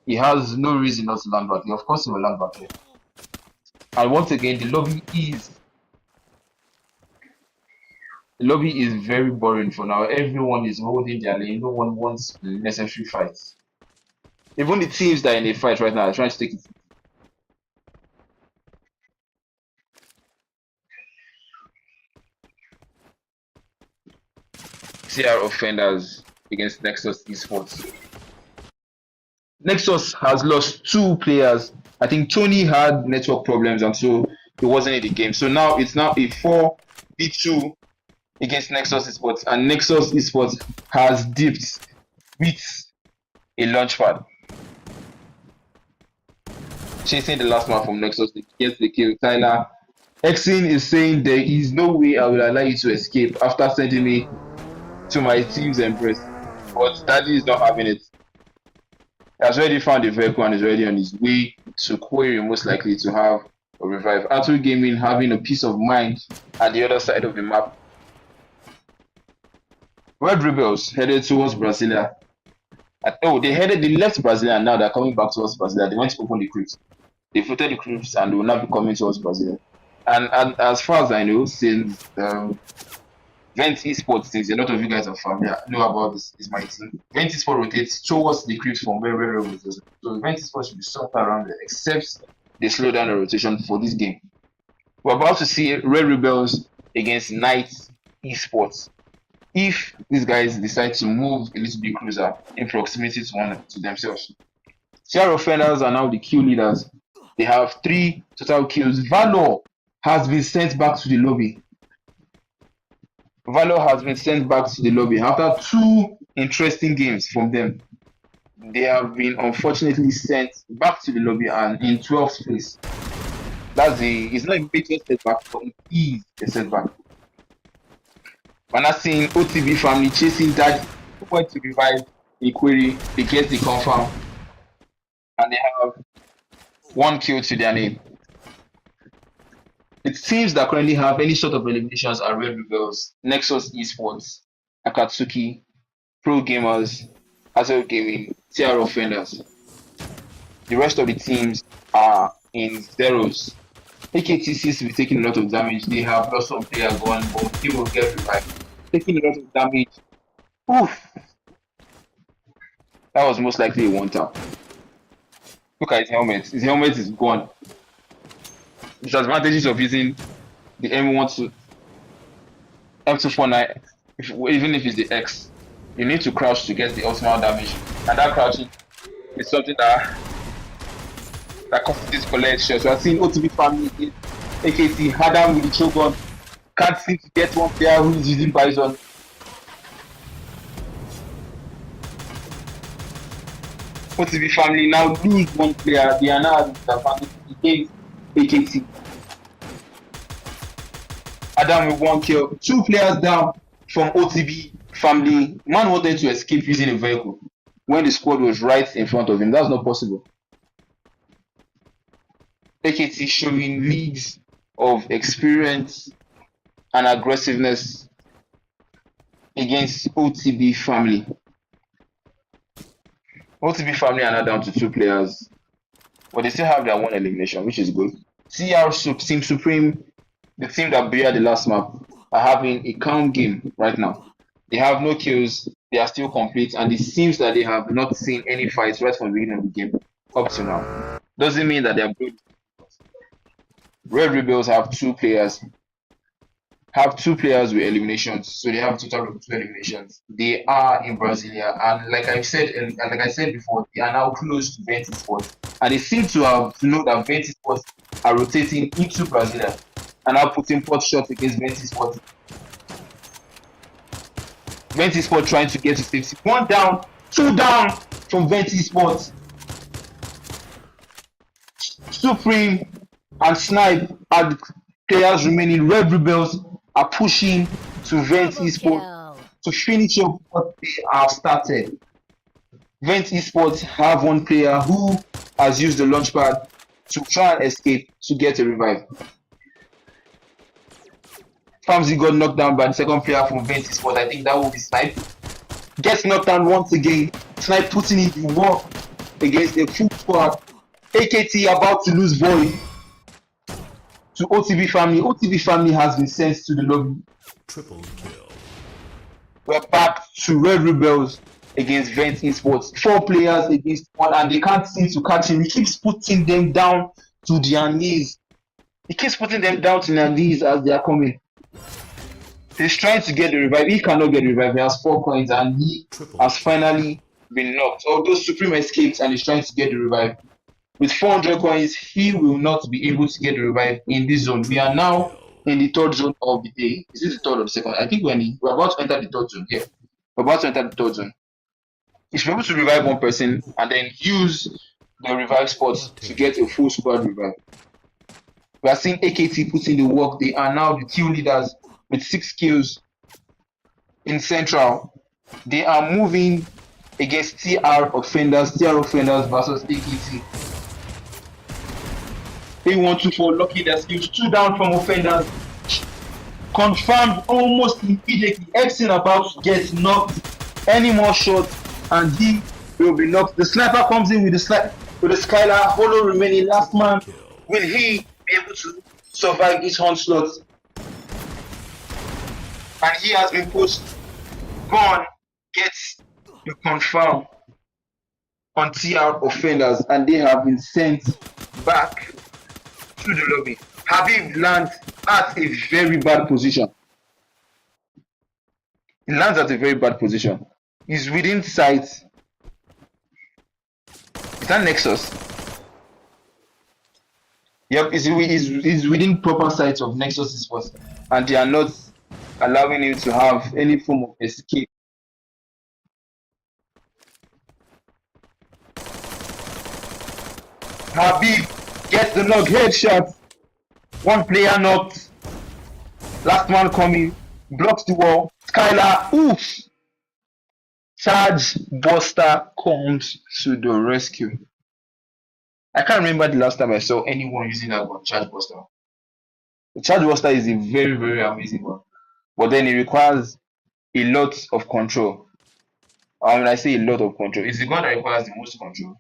He has no reason not to land back here. Of course, he will land back here. And once again, the lobby is very boring for now. Everyone is holding their lane. No one wants necessary fights. Even the teams that are in a fight right now are trying to take it. CR Offenders against Nexus Esports. Nexus has lost 2 players. I think Tony had network problems and so he wasn't in the game. So now it's now a 4v2 against Nexus Esports, and Nexus Esports has dipped with a launchpad, chasing the last man from Nexus to get the kill. Tyler Exin is saying there is no way I will allow you to escape after sending me to my team's embrace. But Daddy is not having it. He has already found the vehicle and is already on his way to Quarry, most likely to have a revive. Atu Gaming having a peace of mind at the other side of the map. Red Rebels headed towards Brasilia. They left Brasilia and now they're coming back towards Brasilia. They went to open the crypts. They floated the crypts and they will now be coming towards Brasilia. And as far as I know, since Vent Esports, since a lot of you guys are familiar, know about this is my team. Vent Esports rotates towards the crypt from where Red Rebels is. So Vent Esports should be somewhere around there, except they slow down the rotation for this game. We're about to see Red Rebels against Knight Esports. If these guys decide to move a little bit closer in proximity to themselves. CR offenders are now the kill leaders. They have 3 total kills. Valor has been sent back to the lobby. Valor has been sent back to the lobby after 2 interesting games from them. They have been unfortunately sent back to the lobby and in 12th place. It's not a major setback, but it is a setback. We're not seeing OTB family chasing that point to revive the query. They get the confirm and they have 1 kill to their name. The teams that currently have any sort of eliminations are Red Rebels, Nexus Esports, Akatsuki, Pro Gamers, Hazel Gaming, TR Offenders. The rest of the teams are in zeros. AKT seems to be taking a lot of damage. They have lost some players gone, but they will get revived. Taking a lot of damage. Oof. That was most likely a 1-tap. Look at his helmet. His helmet is gone. The disadvantages of using the M249, even if it's the X, you need to crouch to get the optimal damage. And that crouching is something that causes this collection. So I've seen OTB family, AKT, Hadam with the Shogun, can't seem to get one player who is using Bison. OTB family now lose one player. They are now disadvantaged against AKT. Adam with 1 kill. 2 players down from OTB family. Man wanted to escape using a vehicle when the squad was right in front of him. That's not possible. AKT showing leads of experience and aggressiveness against OTB family. OTB family are now down to 2 players, but they still have their 1 elimination, which is good. CR Team Supreme, the team that beat the last map, are having a calm game right now. They have no kills, they are still complete, and it seems that they have not seen any fights right from the beginning of the game up to now. Doesn't mean that they are good. Red Rebels have 2 players. With eliminations, so they have a total of 2 eliminations. They are in Brasilia, and like I said before, they are now close to Vent Esports, and they seem to have known that Vent Esports are rotating into Brasilia and now putting pot shots against Vent Esports. Vent Esports trying to get to safety. 1 down, 2 down from Vent Esports. Supreme and Snipe are the players remaining. Red Rebels are pushing to Vent Esports to finish up what they have started. Vent Esports have 1 player who has used the launchpad to try and escape to get a revive. Famzy got knocked down by the second player from Vent Esports. I think that will be Snipe. Gets knocked down once again. Snipe putting in the work against a full squad. AKT about to lose Void to OTB family. OTB family has been sent to the lobby. Triple kill. We're back to Red Rebels against Vent Esports. 4 players against 1, and they can't seem to catch him. He keeps putting them down to their knees. As they are coming. He's trying to get the revive. He cannot get the revive. He has 4 coins and he has finally been knocked. Although Supreme escaped and is trying to get the revive. With 400 coins, he will not be able to get the revive in this zone. We are now in the third zone of the day. Is it the third or the second? I think we're about to enter the third zone. Yeah, we're about to enter the third zone. You should be able to revive one person and then use the revive spots to get a full squad revive. We are seeing AKT put in the work. They are now the kill leaders with 6 kills in Central. They are moving against TR offenders versus AKT. They want to for lucky their skills. 2 down from offenders. Confirmed almost immediately. Epson about to get knocked. Any more shots and he will be knocked. The sniper comes in with the Skylar. Holo remaining last man. Will he be able to survive this onslaught? And he has been pushed. Gone gets the confirm on TR offenders and they have been sent back to the lobby. Habib lands at a very bad position. He lands at a very bad position. He's within sight. Is that Nexus? Yep, he's within proper sight of Nexus's force, and they are not allowing him to have any form of escape. Habib gets the knock, headshot. One player knocked. Last man coming, blocks the wall. Skylar, oof. Charge Buster comes to the rescue. I can't remember the last time I saw anyone using that gun, Charge Buster. The Charge Buster is a very, very amazing one. But then it requires a lot of control. When I say a lot of control, it's the gun that requires the most control.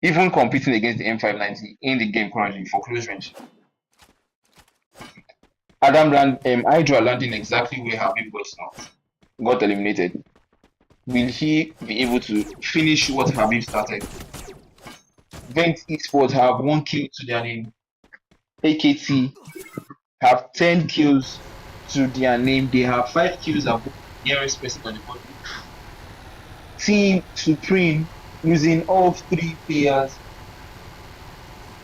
Even competing against the M590 in the game currently for close range. Hydra landing exactly where Habib got eliminated. Will he be able to finish what Habib started? Vent Esports have 1 kill to their name. AKT have 10 kills to their name. They have 5 kills above the nearest person on the board. Team Supreme using all 3 players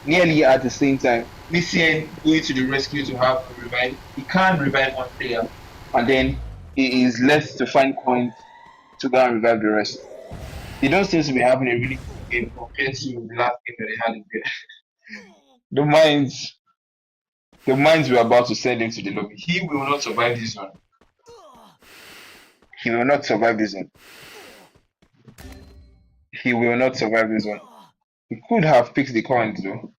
nearly at the same time. Missien going to the rescue to have a revive. He can't revive one player, and then he is left to find coins to go and revive the rest. They don't seem to be having a really good game compared to the last game that they had in there. The minds were about to send him to the lobby. He will not survive this one. He will not survive this one. He will not survive this one. He could have picked the coins though.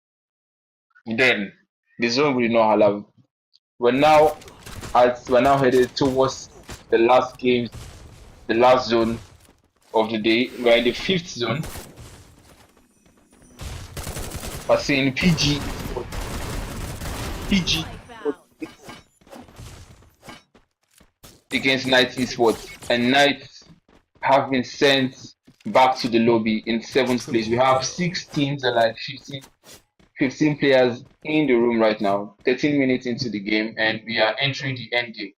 Then the zone will not allow. We're now headed towards the last game, the last zone of the day. We're in the 5th zone. We're seeing PG against Knight Esports, and Knight have been sent back to the lobby in 7th place. We have 6 teams and like 15 players in the room right now. 13 minutes into the game, and we are entering the end game.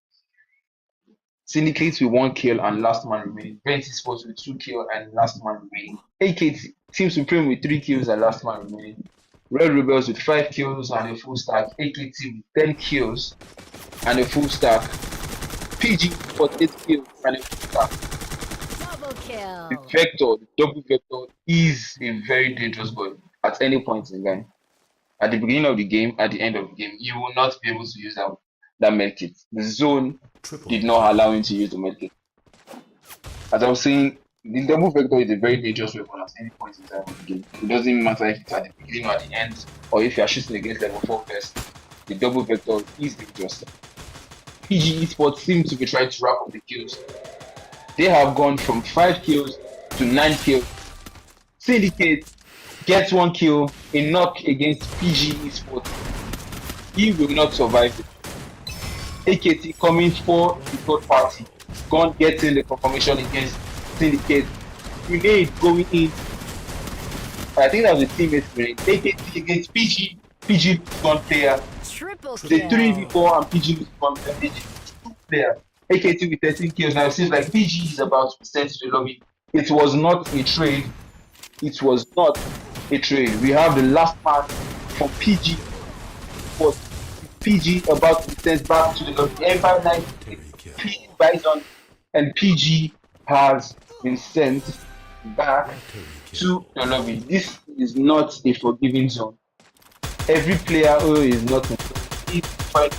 Syndicates with 1 kill and last man remaining. Vent Esports with 2 kills and last man remaining. AKT Team Supreme with 3 kills and last man remaining. Red Rebels with 5 kills and a full stack. AKT with 10 kills and a full stack. PG for 8 kills and a full stack. Double kill. The double vector is a very dangerous gun at any point in the game. At the beginning of the game, at the end of the game, you will not be able to use that medkit. The zone did not allow him to use the medkit. As I was saying, the double vector is a very dangerous weapon at any point in time of the game. It doesn't matter if it's at the beginning or at the end, or if you are shooting against level 4 first. The double vector is dangerous. PG Esports seem to be trying to wrap up the kills. They have gone from 5 kills to 9 kills. Syndicate gets 1 kill, a knock against PG Esports. He will not survive it. AKT coming for the third party. Gun getting the confirmation against Syndicate. Grenade going in. I think that was a teammate grenade. AKT against PG. PG gun player. Triple The kill. 3v4 and PG gun player. 2 player. AKT with 13 kills. Now it seems like PG is about to be sent to the lobby. It was not a trade. It was not a trade. We have the last man from PG. But PG about to be sent back to the lobby. Empire 9 Terry kill. P Bison and PG has been sent back Terry to kill. the lobby. This is not a forgiving zone. Every player who is not in is trying to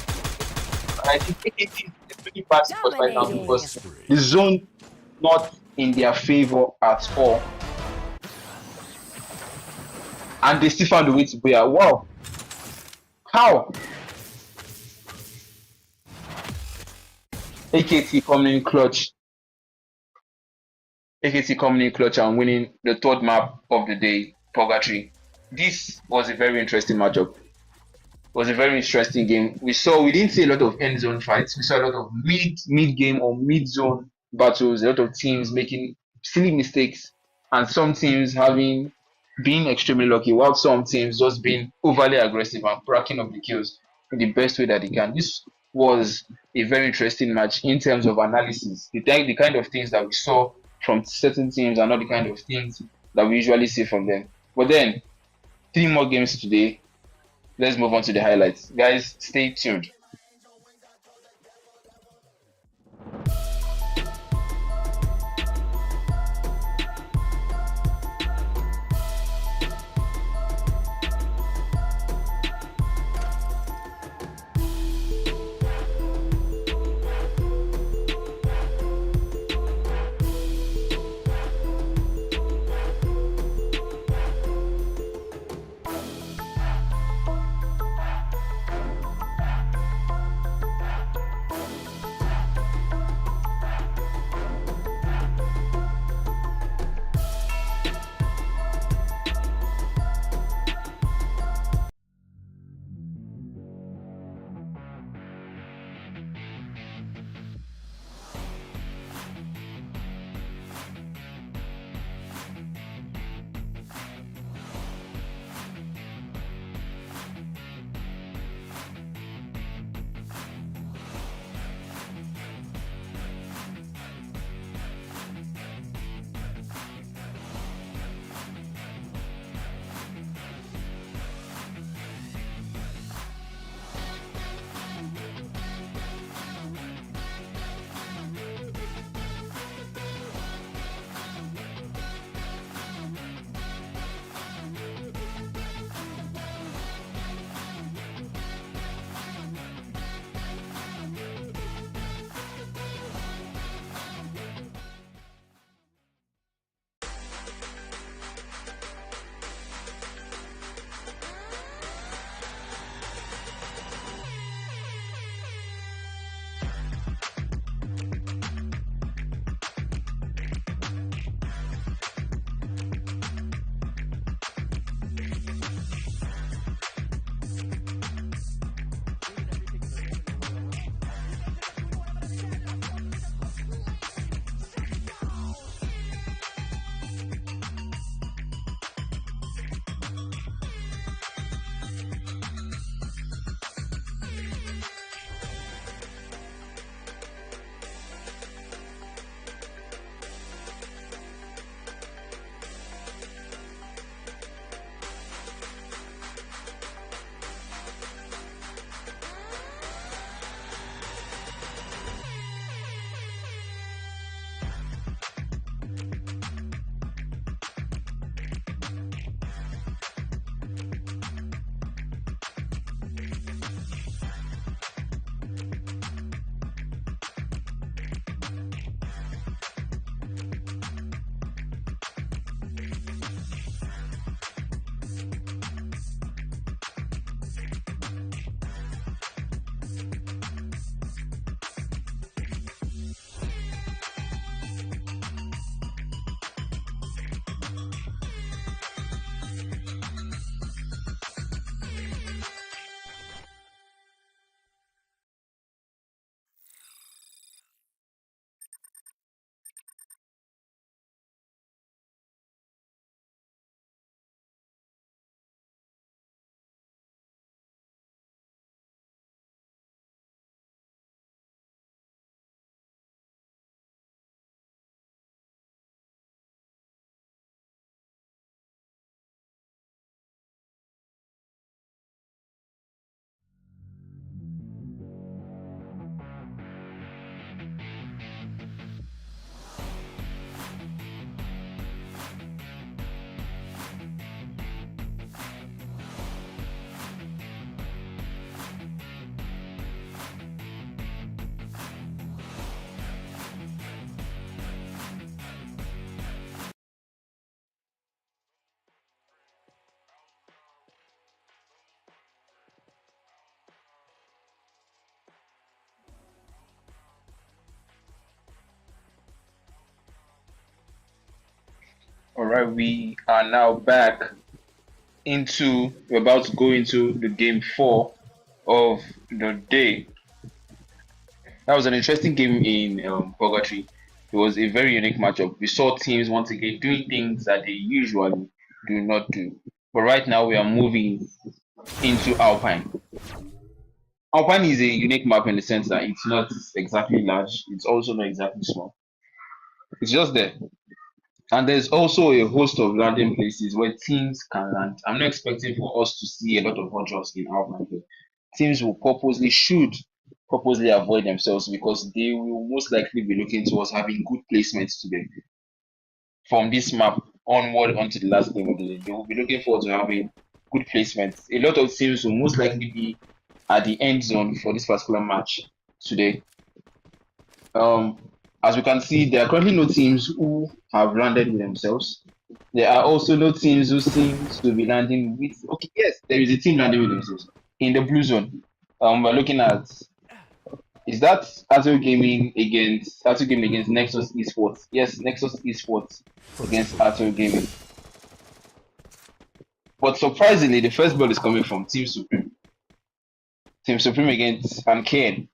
and I think AKT is a pretty bad spot right now Dominating. because the zone not in their favor at all. And they still found a way to play out. Wow. How? AKT coming in clutch. AKT coming in clutch and winning the third map of the day, Purgatory. This was a very interesting matchup. It was a very interesting game. We didn't see a lot of end zone fights. We saw a lot of mid game or mid zone battles. A lot of teams making silly mistakes, and some teams being extremely lucky, while some teams just being overly aggressive and racking up the kills in the best way that they can. This was a very interesting match in terms of analysis. The kind of things that we saw from certain teams are not the kind of things that we usually see from them. But then, 3 more games today. Let's move on to the highlights. Guys, stay tuned. Alright, we are now back we're about to go into the game 4 of the day. That was an interesting game in Purgatory. It was a very unique matchup. We saw teams once again doing things that they usually do not do. But right now we are moving into Alpine. Alpine is a unique map in the sense that it's not exactly large, it's also not exactly small. It's just there. And there's also a host of landing places where teams can land. I'm not expecting for us to see a lot of hot drops in Alpine here. Teams should purposely avoid themselves because they will most likely be looking towards having good placements today. From this map onward onto the last game of the day, they will be looking forward to having good placements. A lot of teams will most likely be at the end zone for this particular match today. As we can see, there are currently no teams who have landed with themselves. There are also no teams who seem to be landing with. Okay, yes, there is a team landing with themselves in the blue zone. We're looking at, is that Ato Gaming against Nexus Esports? Yes, Nexus Esports against Ato Gaming. But surprisingly, the first ball is coming from Team Supreme. Team Supreme against Kane.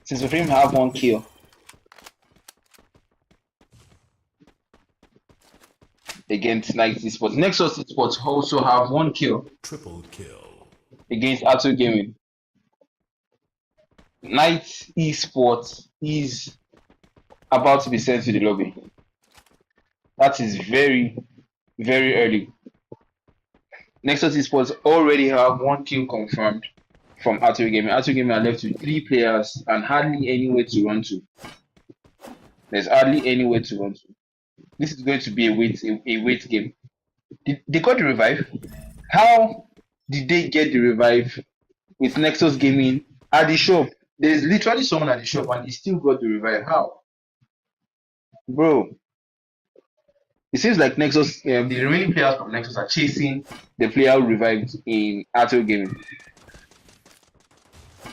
Team Supreme have 1 kill. Against Night Esports. Nexus Esports also have 1 kill. Triple kill. Against Ato Gaming. Night Esports is about to be sent to the lobby. That is very, very early. Nexus Esports already have 1 kill confirmed from Ato Gaming. Ato Gaming are left with 3 players and hardly anywhere to run to. There's hardly anywhere to run to. This is going to be a wait game. They got the revive. How did they get the revive with Nexus Gaming at the shop? There's literally someone at the shop and he still got the revive. How? Bro. It seems like Nexus, the remaining players from Nexus are chasing the player who revived in Ato Gaming. I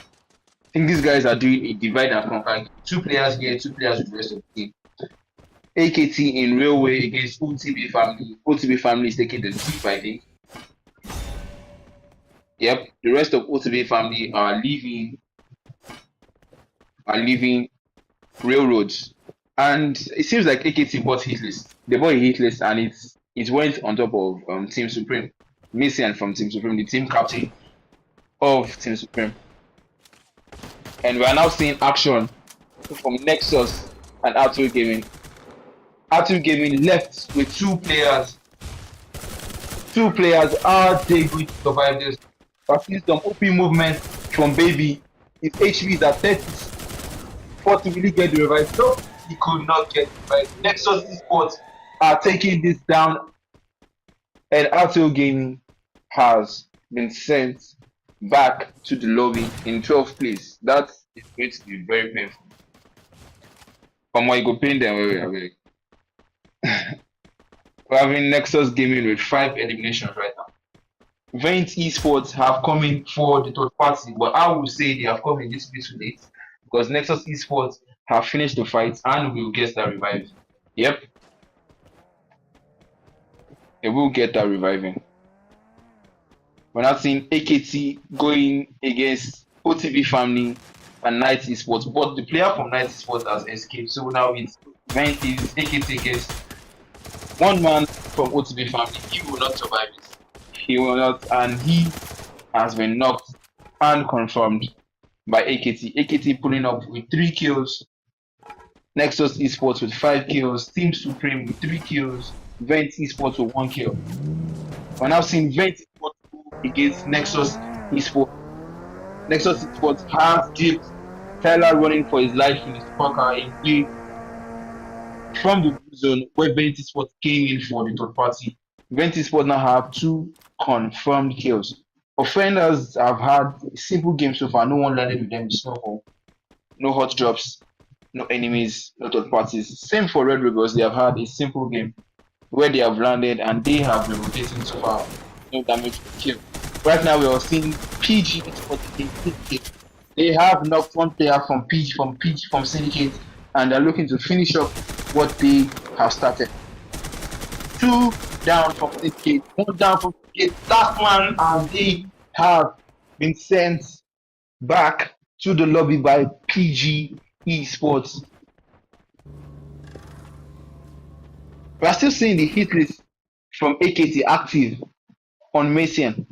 think these guys are doing a divide and conquer. 2 players here, 2 players with the rest of the team. AKT in Railway against OTB Family. OTB Family is taking the lead, I think. Yep, the rest of OTB Family are leaving Railroads. And it seems like AKT bought Hitlist. They bought a Hitlist and it went on top of Team Supreme. Messian from Team Supreme, the team captain of Team Supreme. And we are now seeing action from Nexus and Ato Gaming. Ato Gaming left with 2 players. 2 players. Are they going to survive this? I've seen some OP movement from Baby. His HP is at 30. For to really get the revive. So he could not get the revive. Nexus Esports are taking this down. And Ato Gaming has been sent back to the lobby in 12th place. That is going to be very painful. From where you go pain them away. We're having Nexus Gaming with 5 eliminations right now. Vent Esports have come in for the third party, but I will say they have come in this bit too late because Nexus Esports have finished the fight and will get that revive. Yep. They will get that reviving. We're not seeing AKT going against OTB Family and Night Esports, but the player from Night Esports has escaped, so now it's Vent is AKT against 1 man from OTB Family. He will not survive it. He will not, and he has been knocked and confirmed by AKT. AKT pulling up with 3 kills. Nexus Esports with 5 kills. Team Supreme with 3 kills. Vent Esports with 1 kill. We're now seeing Vent Esports against Nexus Esports. Nexus Esports has Gibbs Tyler running for his life in his poker in play from the blue zone where Vent Esports came in for the third party. Vent Esports now have 2 confirmed kills. Offenders have had a simple game so far. No one landed with them in Snowfall. No hot drops, no enemies, no third parties. Same for Red Rebels. They have had a simple game where they have landed and they have been rotating so far. No damage to kill. Right now we are seeing PG Syndicate. They have knocked 1 player from from Syndicate and they're looking to finish up what they have started. 2 down from the gate, 1 down from the gate. Last man, and they have been sent back to the lobby by PG Esports. We are still seeing the hit list from AKT active on Mason,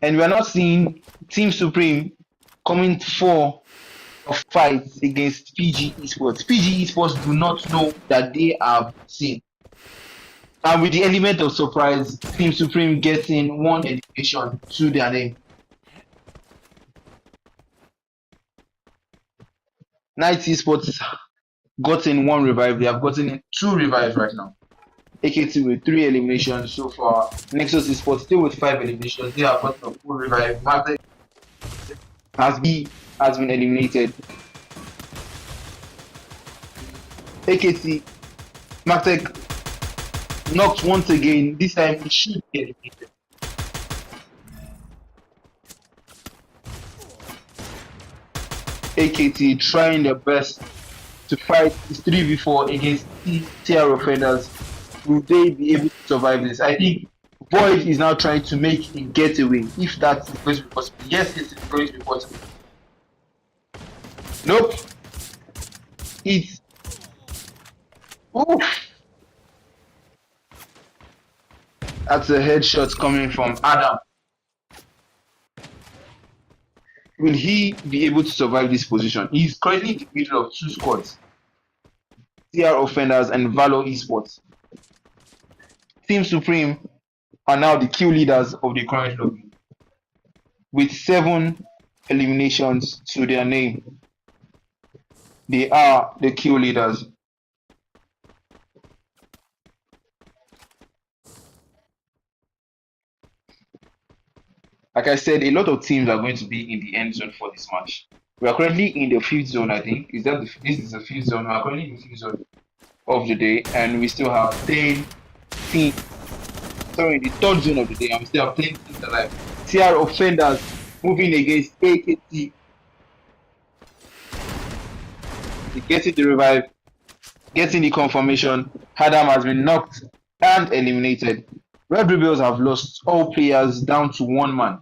and we are not seeing Team Supreme coming for a fight against PG Esports. PG Esports do not know that they have seen. And with the element of surprise, Team Supreme getting 1 elimination to their name. Night Esports gotten 1 revive. They have gotten 2 revives right now. AKT with 3 eliminations so far. Nexus Esports still with 5 eliminations. They have gotten a full revive. Martek has been eliminated. AKT Martek knocked once again. This time he should be eliminated. AKT trying their best to fight this 3v4 against TR offenders. Will they be able to survive this? I think Void is now trying to make a getaway. If that is going to be possible. Yes, it is going to be possible. Nope. It's... Oof. That's a headshot coming from Adam. Will he be able to survive this position? He's currently in the middle of 2 squads. TR Offenders and Valor Esports. Team Supreme are now the kill leaders of the current lobby, with 7 eliminations to their name. They are the kill leaders. Like I said, a lot of teams are going to be in the end zone for this match. We are currently in the 5th zone, I think. This is the 5th zone. We are currently in the 5th zone of the day, and we still have 10 teams. Sorry, the 3rd zone of the day, and we still have 10 teams alive. TR Offenders moving against AKT. Getting the revive, getting the confirmation. Adam has been knocked and eliminated. Red Rebels have lost all players down to 1 man,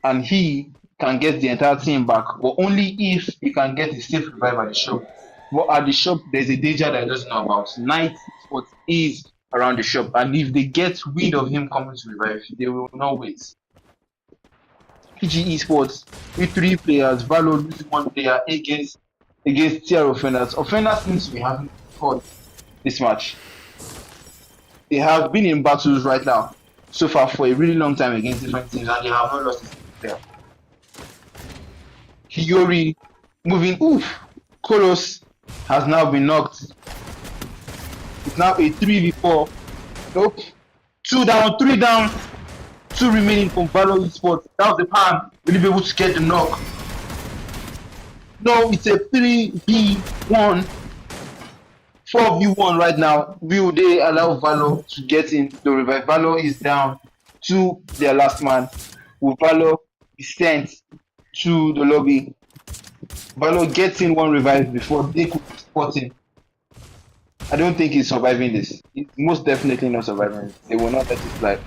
and he can get the entire team back, but only if he can get a safe revive at the shop. But at the shop, there's a danger that he doesn't know about. Night Spot is around the shop, and if they get wind of him coming to revive, they will not wait. PG Esports with 3 players, Valor losing 1 player against TR Offenders. Offenders seems to be having fun this match. They have been in battles right now so far for a really long time against different teams, and they have not lost a single player. Hiyori moving, oof! Kolos has now been knocked. It's now a 3v4. Nope. 2 down, 3 down, 2 remaining from Valor Esports. That was the pan. Will he be able to get the knock? No, it's a 3v1. 4v1 right now. Will they allow Valor to get in the revive? Valor is down to their last man. Will Valor be sent to the lobby? Valor gets in 1 revive before they could spot him. I don't think he's surviving this. He's most definitely not surviving it. They will not let it slide.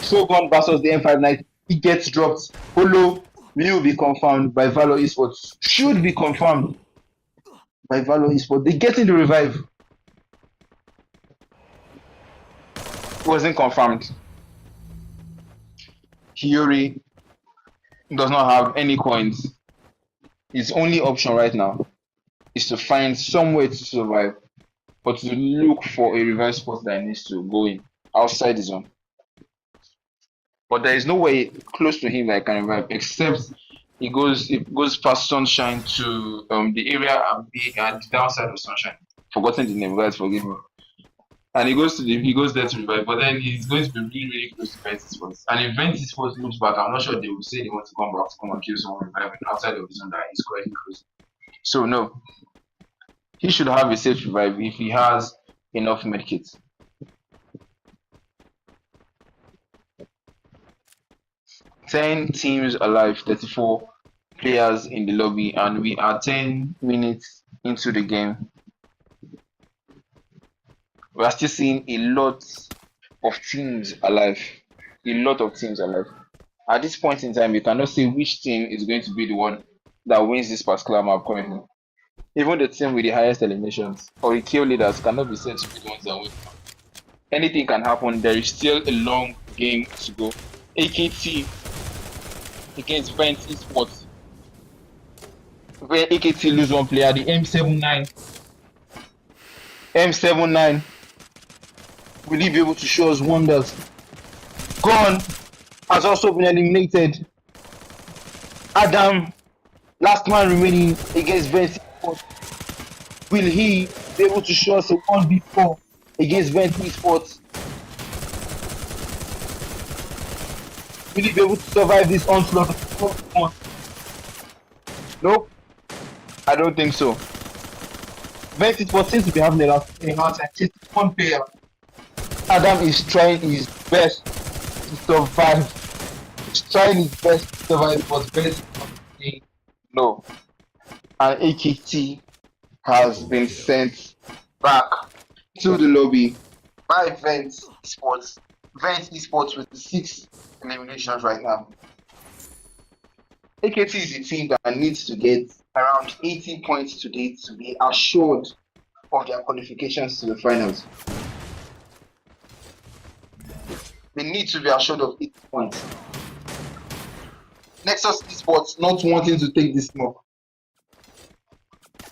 Shogun versus the M5 Knight. He gets dropped. Holo will be confirmed by Valor Esports. Should be confirmed by Valor Esports. They get in the revive. Wasn't confirmed. Hiyori does not have any coins. His only option right now is to find some way to survive, but to look for a revive spot that he needs to go in outside the zone. But there is no way close to him that I can revive, except it goes past Sunshine to the area and the downside of Sunshine. Forgotten the name, guys, forgive me. And he goes there to revive, but then he's going to be really, really close to Ventis Sports. And if Ventis Sports looks back, I'm not sure they will say they want to come back to come and kill someone reviving outside of the zone that he's quite close. So no, he should have a safe revive if he has enough medkits. Ten teams alive, 34 players in the lobby, and we are 10 minutes into the game. we are still seeing a lot of teams alive. A lot of teams alive. At this point in time, you cannot say which team is going to be the one that wins this particular map currently. Even the team with the highest eliminations or the kill leaders cannot be said to be the ones that win. Anything can happen. There is still a long game to go. AKT against Vent Esports. Where AKT lose one player, the M79. M79. Will he be able to show us wonders? Gone has also been eliminated. Adam, last man remaining against Vent Esports. Will he be able to show us a 1v4 against Vent Esports? Will he be able to survive this onslaught of 1? Nope. I don't think so. Vent Esports seems to be having a lot of hard time. Just one player. Adam is trying his best to survive. He's trying his best to survive, but best no. And AKT has been sent back to the lobby by Vent Esports. Vent Esports with 6 eliminations right now. AKT is a team that needs to get around 80 points today to be assured of their qualifications to the finals. They need to be assured of 80 points. Nexus Esports not wanting to take this smoke.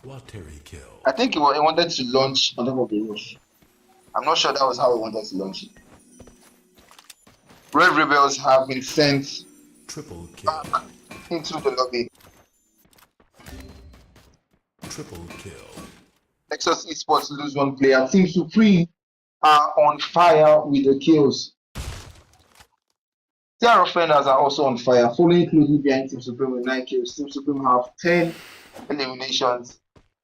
Watery kill. I think he wanted to launch on top of the roof. I'm not sure that was how he wanted to launch it. Red Rebels have been sent Triple kill. back into the lobby. Triple kill. Nexus Esports lose one player. Team Supreme are on fire with the kills. Their offenders are also on fire, following closely behind Team Supreme with 9 kills. Team Supreme have 10 eliminations.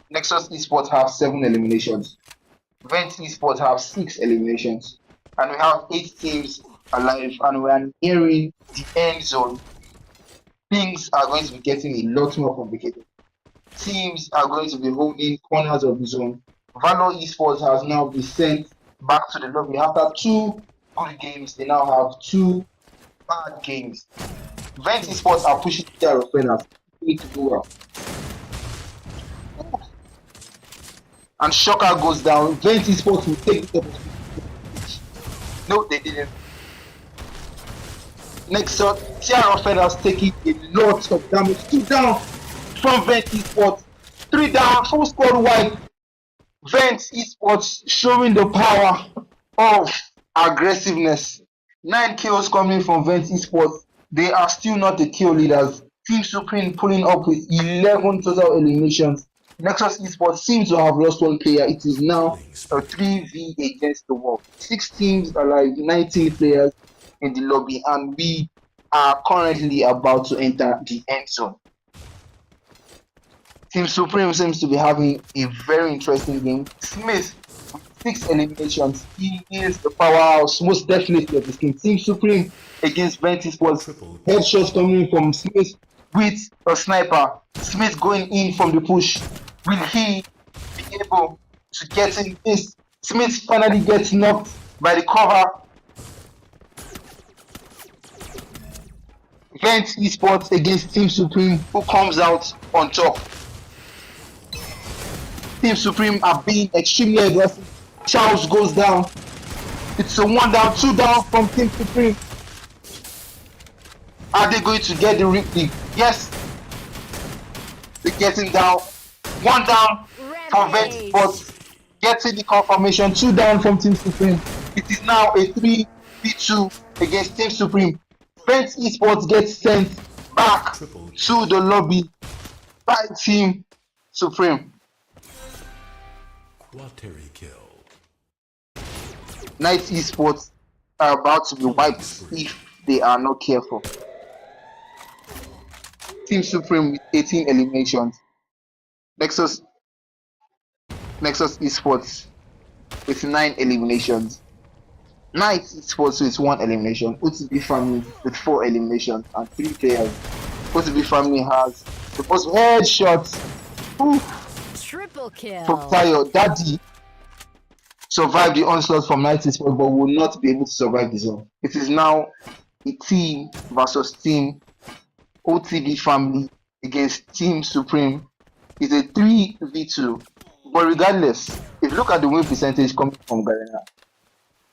Nexus Esports have 7 eliminations. Vent Esports have 6 eliminations. And we have 8 teams alive, and we are nearing the end zone. Things are going to be getting a lot more complicated. Teams are going to be holding corners of the zone. Valor Esports has now been sent back to the lobby. After 2 good games, they now have 2 bad games. Vent Esports are pushing their offenders. They need to go out. And Shocker goes down. Vent Esports will take the opportunity. No, they didn't. Next up, TR offenders taking a lot of damage. 2 down from Vent Esports. 3 down, full squad wipe. Vent Esports showing the power of aggressiveness. 9 kills coming from Vent Esports. They are still not the kill leaders. Team Supreme pulling up with 11 total eliminations. Nexus Esports seems to have lost one player. It is now a 3v against the world. 6 teams alive, 19 players in the lobby, and we are currently about to enter the end zone. Team Supreme seems to be having a very interesting game. Smith with 6 eliminations. He is the powerhouse, most definitely of this game. Team Supreme against Vent Esports. Headshots coming from Smith with a sniper. Smith going in from the push. Will he be able to get in this? Smith finally gets knocked by the cover. Vent Esports against Team Supreme, who comes out on top. Team Supreme are being extremely aggressive. Charles goes down. It's a 1 down, 2 down from Team Supreme. Are they going to get the replay? Yes. They're getting down. 1 down from Vent Esports. Getting the confirmation. 2 down from Team Supreme. It is now a 3v2 against Team Supreme. Vent Esports gets sent back to the lobby by Team Supreme. Watery kill. Night Esports are about to be wiped if they are not careful. Team Supreme with 18 eliminations. Nexus Esports with 9 eliminations. Night Esports with 1 elimination. OTB Family with 4 eliminations and 3 players. OTB Family has the most headshots Triple kill. from Tayo Daddy survive the onslaught from 90 Sport, but will not be able to survive the zone. It is now a team versus team, OTB family against Team Supreme. It's a 3v2. But regardless, if you look at the win percentage coming from Garena,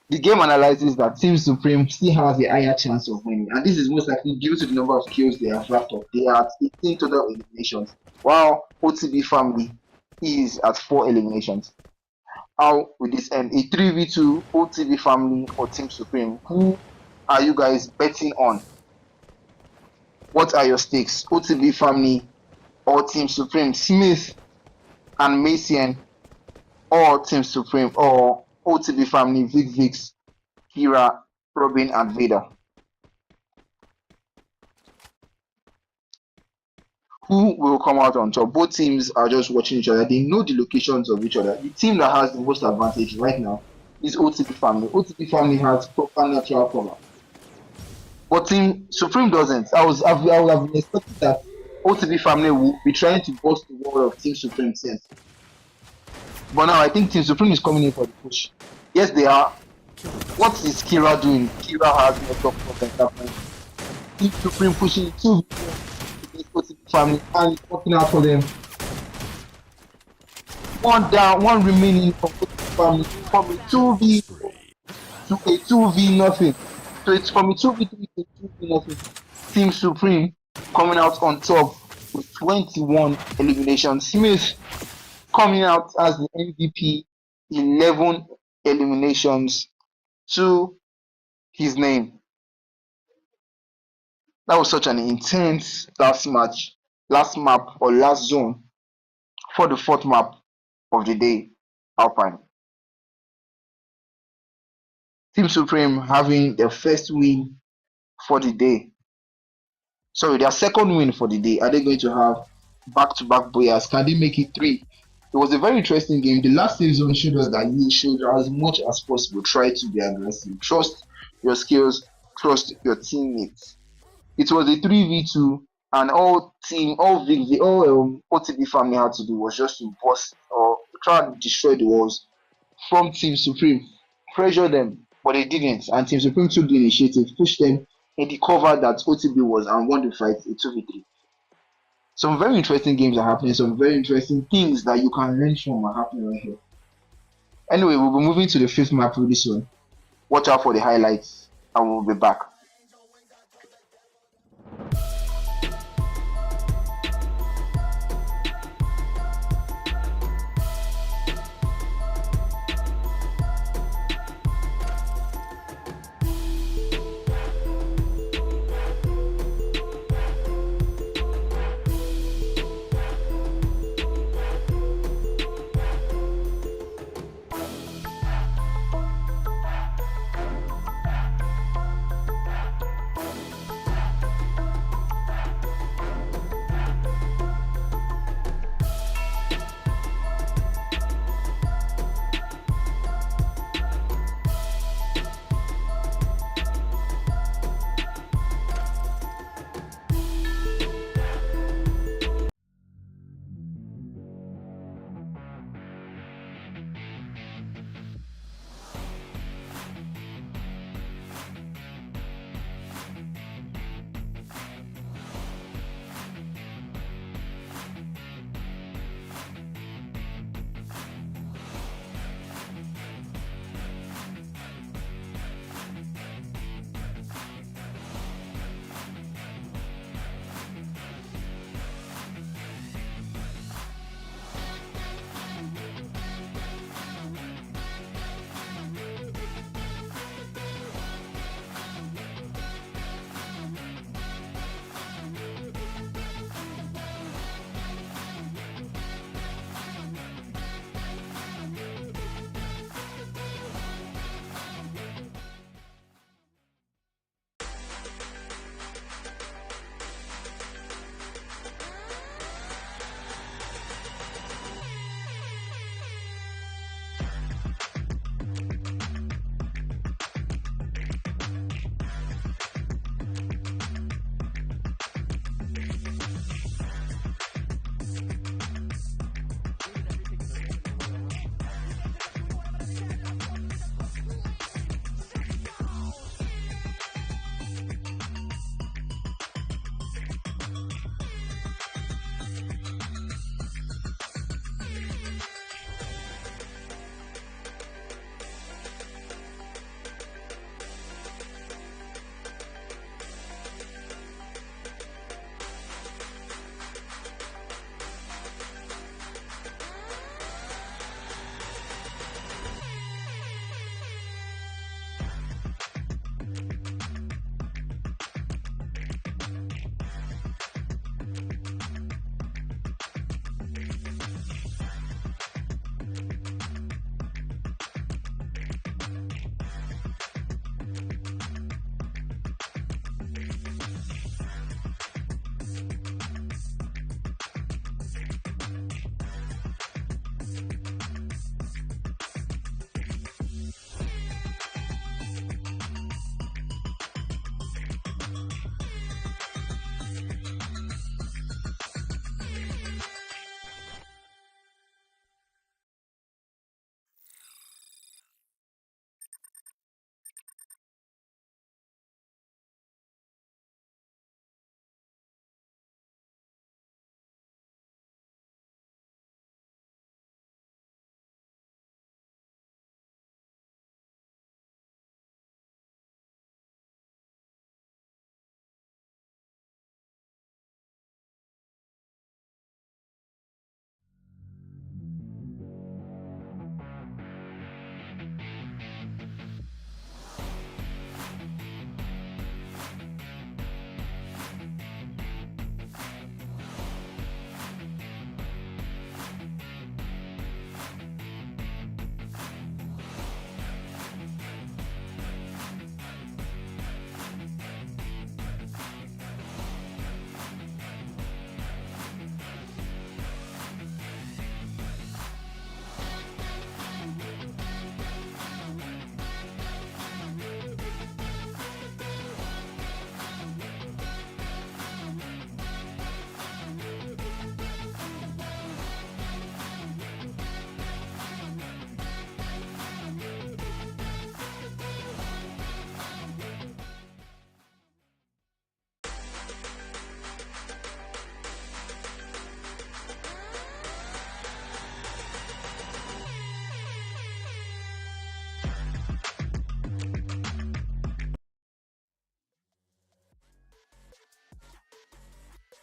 the game analyzes that Team Supreme still has a higher chance of winning. And this is most likely due to the number of kills they have racked up. They are at 18 total eliminations, while OTB family is at 4 eliminations. How will this end? A 3v2 OTB family or Team Supreme? Who are you guys betting on? What are your stakes? OTB family or Team Supreme? Smith and Mason or Team Supreme or OTB family, Vic Vix, Kira, Robin, and Vader? Who will come out on top? Both teams are just watching each other. They know the locations of each other. The team that has the most advantage right now is OTB family. OTB family has proper natural cover, but Team Supreme doesn't. I would have been expecting that OTB family will be trying to bust the wall of Team Supreme sense. But now I think Team Supreme is coming in for the push. Yes, they are. What is Kira doing? Kira has no top problem. Team Supreme pushing 2 against OTB family and it's working out for them. One down, one remaining from OTB family from a 2v to a 2v nothing. So it's from a 2v3 to a 2v nothing. Team Supreme coming out on top with 21 eliminations. Smith coming out as the MVP, 11 eliminations to his name. That was such an intense last match, last map or last zone for the fourth map of the day, Alpine. Team Supreme having their first win for the day. Sorry, their second win for the day. Are they going to have back-to-back boyas? Can they make it 3? It was a very interesting game. The last season showed us that you should, as much as possible, try to be aggressive. Trust your skills, trust your teammates. It was a 3v2, and all OTB family had to do was just to bust or try and destroy the walls from Team Supreme. Pressure them, but they didn't. And Team Supreme took the initiative, pushed them in the cover that OTB was, and won the fight, a 2v3. Some very interesting games are happening, some very interesting things that you can learn from are happening right here. Anyway, we'll be moving to the 5th map really soon. Watch out for the highlights, and we'll be back.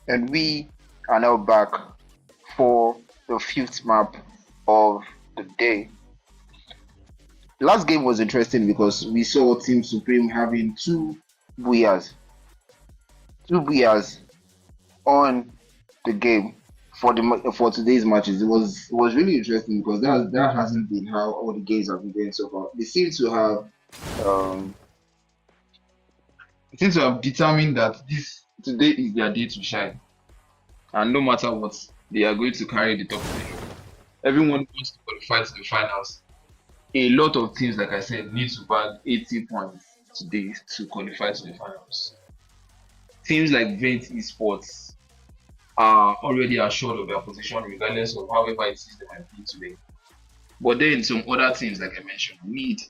And we are now back for the fifth map of the day. Last game was interesting because we saw Team Supreme having two booyahs on the game for today's matches. It was really interesting because that hasn't been how all the games have been going so far. They seem to have determined that this today is their day to shine, and no matter what, they are going to carry the top three. Everyone wants to qualify to the finals. A lot of teams, like I said, need to bag 80 points today to qualify to the finals. Teams like Vent Esports are already assured of their position regardless of however it is they might be today. But then some other teams, like I mentioned, need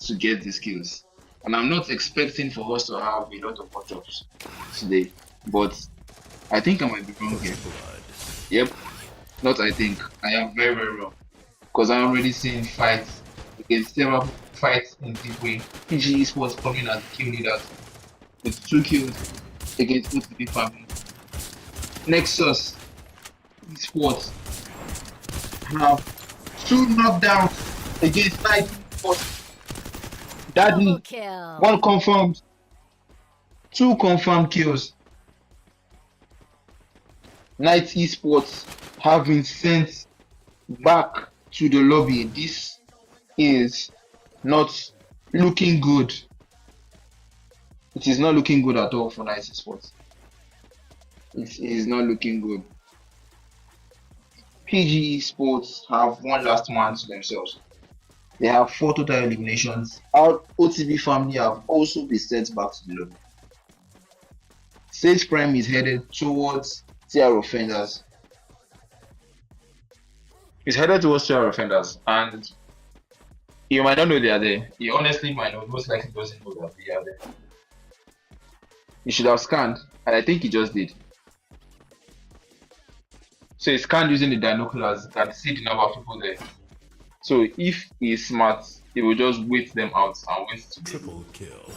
to get the skills. And I'm not expecting for us to have a lot of matchups today, but I think I might be wrong here. Yep, not I think. I am very, very wrong. Because I'm already seeing fights against several fights in deep way. PG Esports coming as kill leaders with 2 kills against OTB family. Nexus Esports have 2 knockdowns against Night Esports. Double Daddy, kill. 1 confirmed, 2 confirmed kills. Night Esports have been sent back to the lobby. This is not looking good. It is not looking good at all for Night Esports. It is not looking good. PG Esports have one last man to themselves. They have 4 total eliminations. Our OTB family have also been sent back to the lobby. Sage Prime is headed towards TR offenders. He's headed towards TR offenders, and you might not know they are there. He honestly might not, most likely doesn't know that they are there. He should have scanned, and I think he just did. So he scanned using the binoculars and see the number of people there. So if he is smart, he will just wait them out and wait to get Triple kill.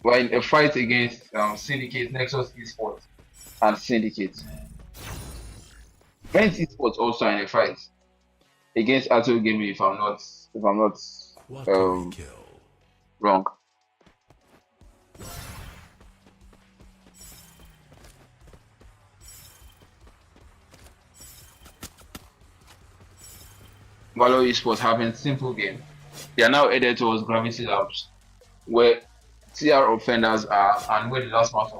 We're in a fight against Syndicate, Nexus Esports, and Syndicate. Vent Esports also in a fight against Ato Gaming, if I'm not Quadra kill. wrong. Valor Esports having simple game. They are now headed towards Gravity Labs, where TR offenders are, and where the last match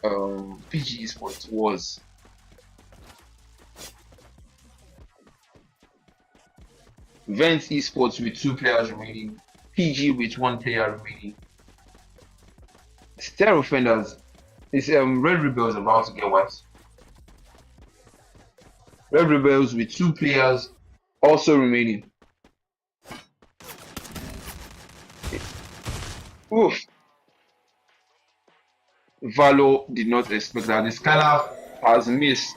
of PG Esports was. Vent Esports with 2 players remaining, PG with 1 player remaining. TR offenders, this Red Rebels about to get wiped. Red Rebels with 2 players also remaining. Oof. Valo did not expect that. The scanner has missed.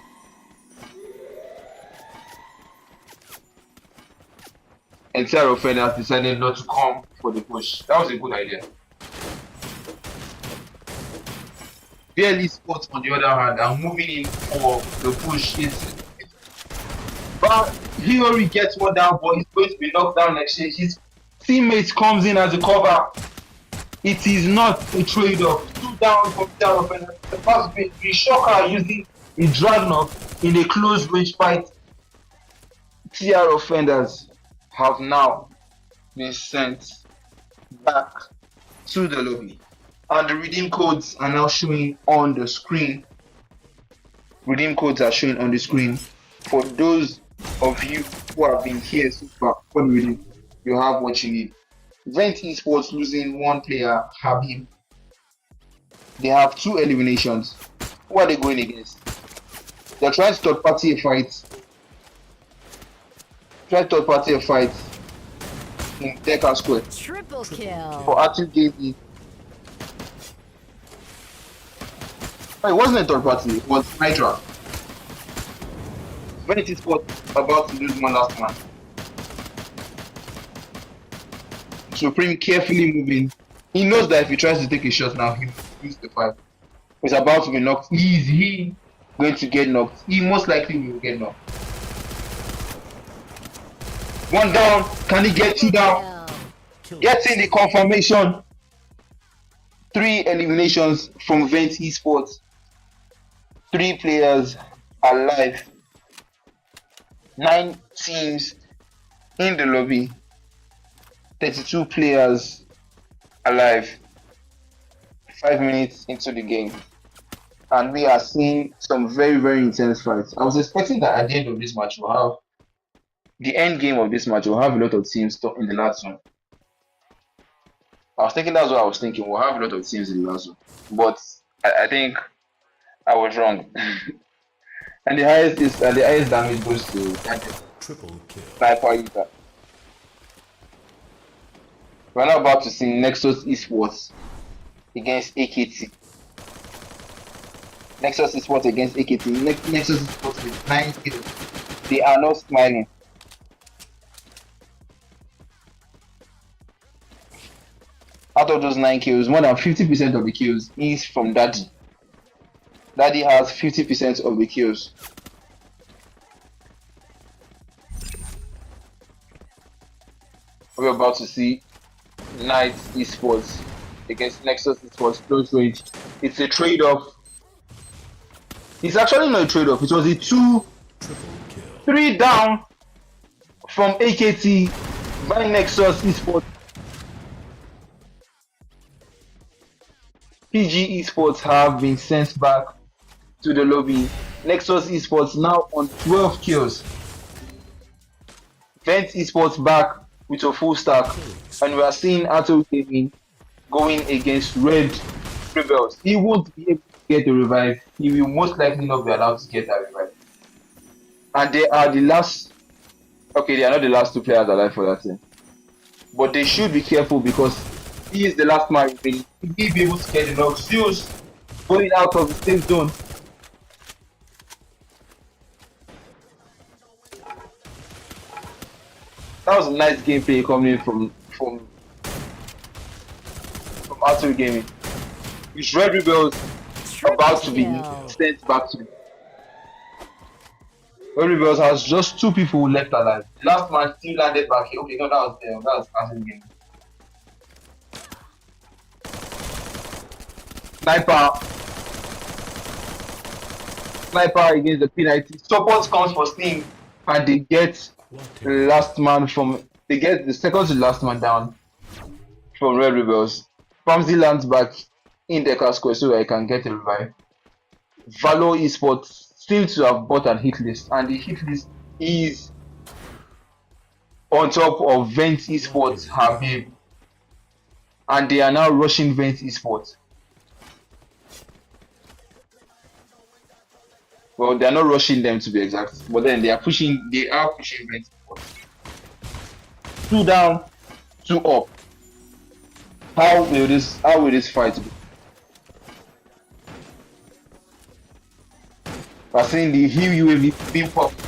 And TR offenders decided not to come for the push. That was a good idea. BLE Sports, on the other hand, are moving in for the push. But Hiyori gets one down, but he's going to be knocked down next year. His teammate comes in as a cover. It is not a trade-off. 2 down from TR offenders. The first bit, the Shocker using a Dragnok in a close range fight. TR offenders have now been sent back to the lobby, and the redeem codes are now showing on the screen. Redeem codes are showing on the screen for those of you who have been here so far. You have what you need. Vent Esports losing 1 player, Habib. They have 2 eliminations. Who are they going against? They're trying to third party a fight. In Deca Square Triple kill. for active gaming. Oh, it wasn't a third party, it was Nitra. Vent Esports about to lose 1 last man. Supreme carefully moving. He knows that if he tries to take a shot now, he will lose the fight. is about to be knocked. Is he going to get knocked? He most likely will get knocked. One down. Can he get two down? Getting the confirmation. 3 eliminations from Vent Esports. 3 players alive. 9 teams in the lobby. 32 players alive. 5 minutes into the game. And we are seeing some very, very intense fights. I was expecting that at the end of this match, we'll have the end game of this match. We'll have a lot of teams in the last one. I was thinking that's what I was thinking. We'll have a lot of teams in the last one. But I think I was wrong. And the highest damage goes to Triple kill. Sniper User. We're now about to see Nexus Esports against AKT. Nexus Esports against AKT. Nexus Esports with 9 kills. They are not smiling. Out of those 9 kills, more than 50% of the kills is from Daddy. Daddy has 50% of the kills. We're about to see Knight Esports against Nexus Esports close range. It's a trade-off. It's actually not a trade-off. It was a 2-3 down from AKT by Nexus Esports. PG Esports have been sent back to the lobby. Nexus Esports now on 12 kills. Vent Esports back with a full stack. And we are seeing Ato Gaming going against Red Rebels. He won't be able to get a revive. He will most likely not be allowed to get a revive. And they are the last. Okay, they are not the last 2 players alive for that team. But they should be careful because he is the last man. He will be able to get enough steals going out of the safe zone. That was a nice gameplay coming from Arthur Gaming. With Red Rebels about to be sent back to. Red Rebels has just 2 people left alive. The last man still landed back here. Okay, no, that was Arthur Gaming. Sniper against the P90. Support comes for Steam and they get the last man from. They get the second to last man down from Red Rebels. Famzy lands back in Deca square so I can get a revive. Valo Esports seems to have bought an hit list, and the hit list is on top of Vent Esports Habib. And they are now rushing Vent Esports. Well, they are not rushing them to be exact, but then they are pushing Vent Esports. 2 down, 2 up. How will this fight be? We're seeing the Hill UAV being popped.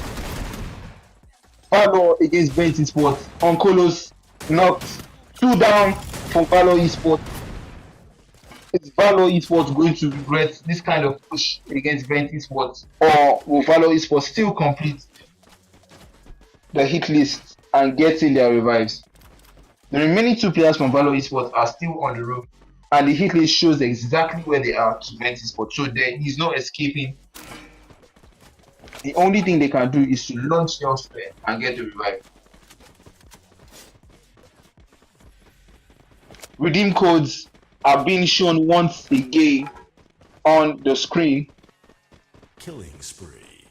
Valo against Vent Esports. Onkolos knocked 2 down from Valo Esports. Is Valo Esports going to regret this kind of push against Vent Esports? Or will Valo Esports still complete the hit list and get in their revives? The remaining 2 players from Valo Esports are still on the road, and the hit list shows exactly where they are to Vent Esports, so there is no escaping. The only thing they can do is to launch elsewhere and get the revive. Redeem codes are being shown once again on the screen. Killing spree.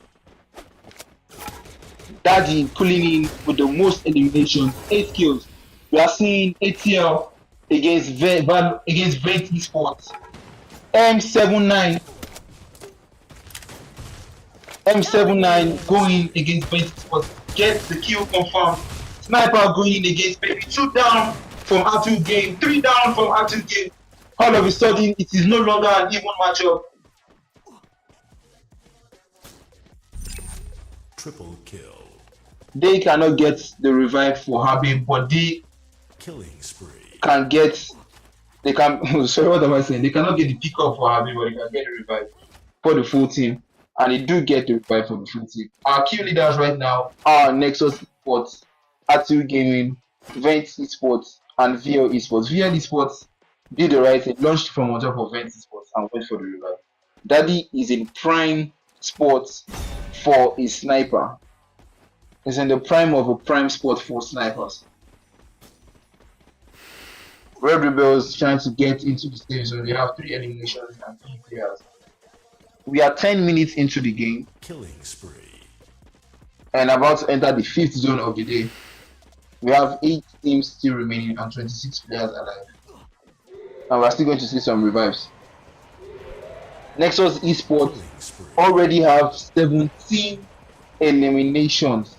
Daddy pulling in with the most eliminations, 8 kills. We are seeing ATL against Vent Esports. M79 going against Vent Esports. Gets the kill confirmed. Sniper going in against Baby. 2 down from Arthur Game. 3 down from Arthur Game. All of a sudden, it is no longer an even matchup. Triple kill. They cannot get the revive for Habib, but they Killing spree. can get They can. Sorry, what am I saying? They cannot get the pickup for Harvey, but they can get the revive for the full team, and they do get the revive for the full team. Our key leaders right now are Nexus Esports, Atu Gaming, Vent Esports, and VL Esports. VL Esports did the right thing, launched from on top of Vent Esports and went for the revive. Daddy is in prime sports for a sniper. He's in the prime of a prime sport for snipers. Red Rebels trying to get into the stage, so they have 3 eliminations and 3 players. We are 10 minutes into the game Killing spree. and about to enter the 5th zone of the day. We have 8 teams still remaining and 26 players alive. And we're still going to see some revives. Nexus Esports Killing spree. already have 17 eliminations.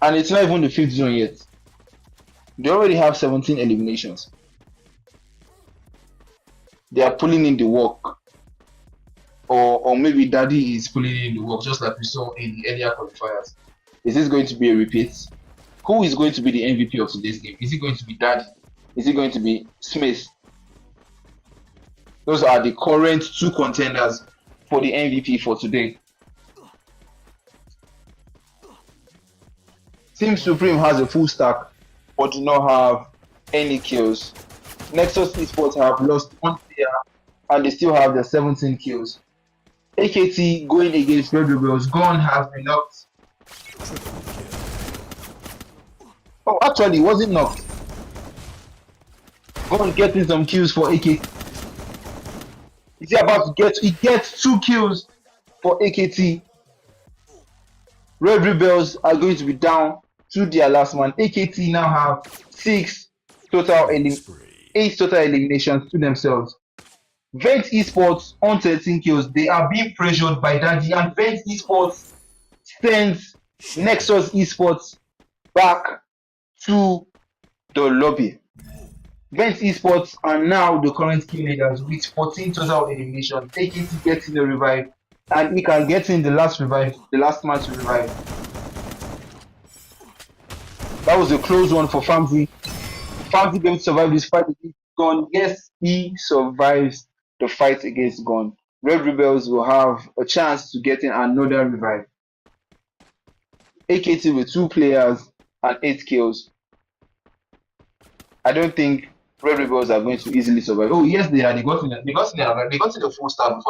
And it's not even the 5th zone yet. They already have 17 eliminations. They are pulling in the work. Or maybe Daddy is pulling in the work, just like we saw in the earlier qualifiers. Is this going to be a repeat? Who is going to be the MVP of today's game? Is it going to be Daddy? Is it going to be Smith? Those are the current 2 contenders for the MVP for today. Team Supreme has a full stack, but do not have any kills. Nexus Esports have lost 1 player, and they still have their 17 kills. AKT going against Red Rebels. Gon has been knocked. Oh, actually, wasn't knocked. Gon getting some kills for AKT. Is he about to get? He gets 2 kills for AKT. Red Rebels are going to be down to their last man. AKT now have 8 total eliminations to themselves. Vent Esports on 13 kills. They are being pressured by Daddy, and Vent Esports sends Nexus Esports back to the lobby. Vent Esports are now the current kill leaders with 14 total eliminations. AKT gets in the revive, and he can get in the last revive, the last man to revive. That was a close one for Famzi. Famzi going to survive this fight against Gon. Yes, he survives the fight against Gon. Red Rebels will have a chance to get in another revive. AKT with 2 players and 8 kills. I don't think Red Rebels are going to easily survive. Oh yes, they are. They got in the full start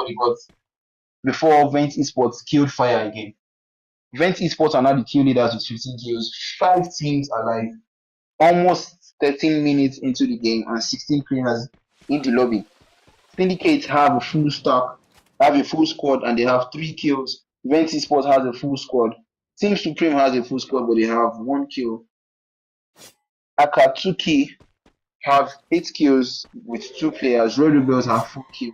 before Vent Esports killed Fire again. Vent Esports are now the kill leaders with 15 kills. 5 teams alive. Almost 13 minutes into the game and 16 players in the lobby. Syndicate have a full stack, have a full squad, and they have 3 kills. Vent Esports has a full squad. Team Supreme has a full squad, but they have 1 kill. Akatsuki have 8 kills with 2 players. Red Rebels have 4 kills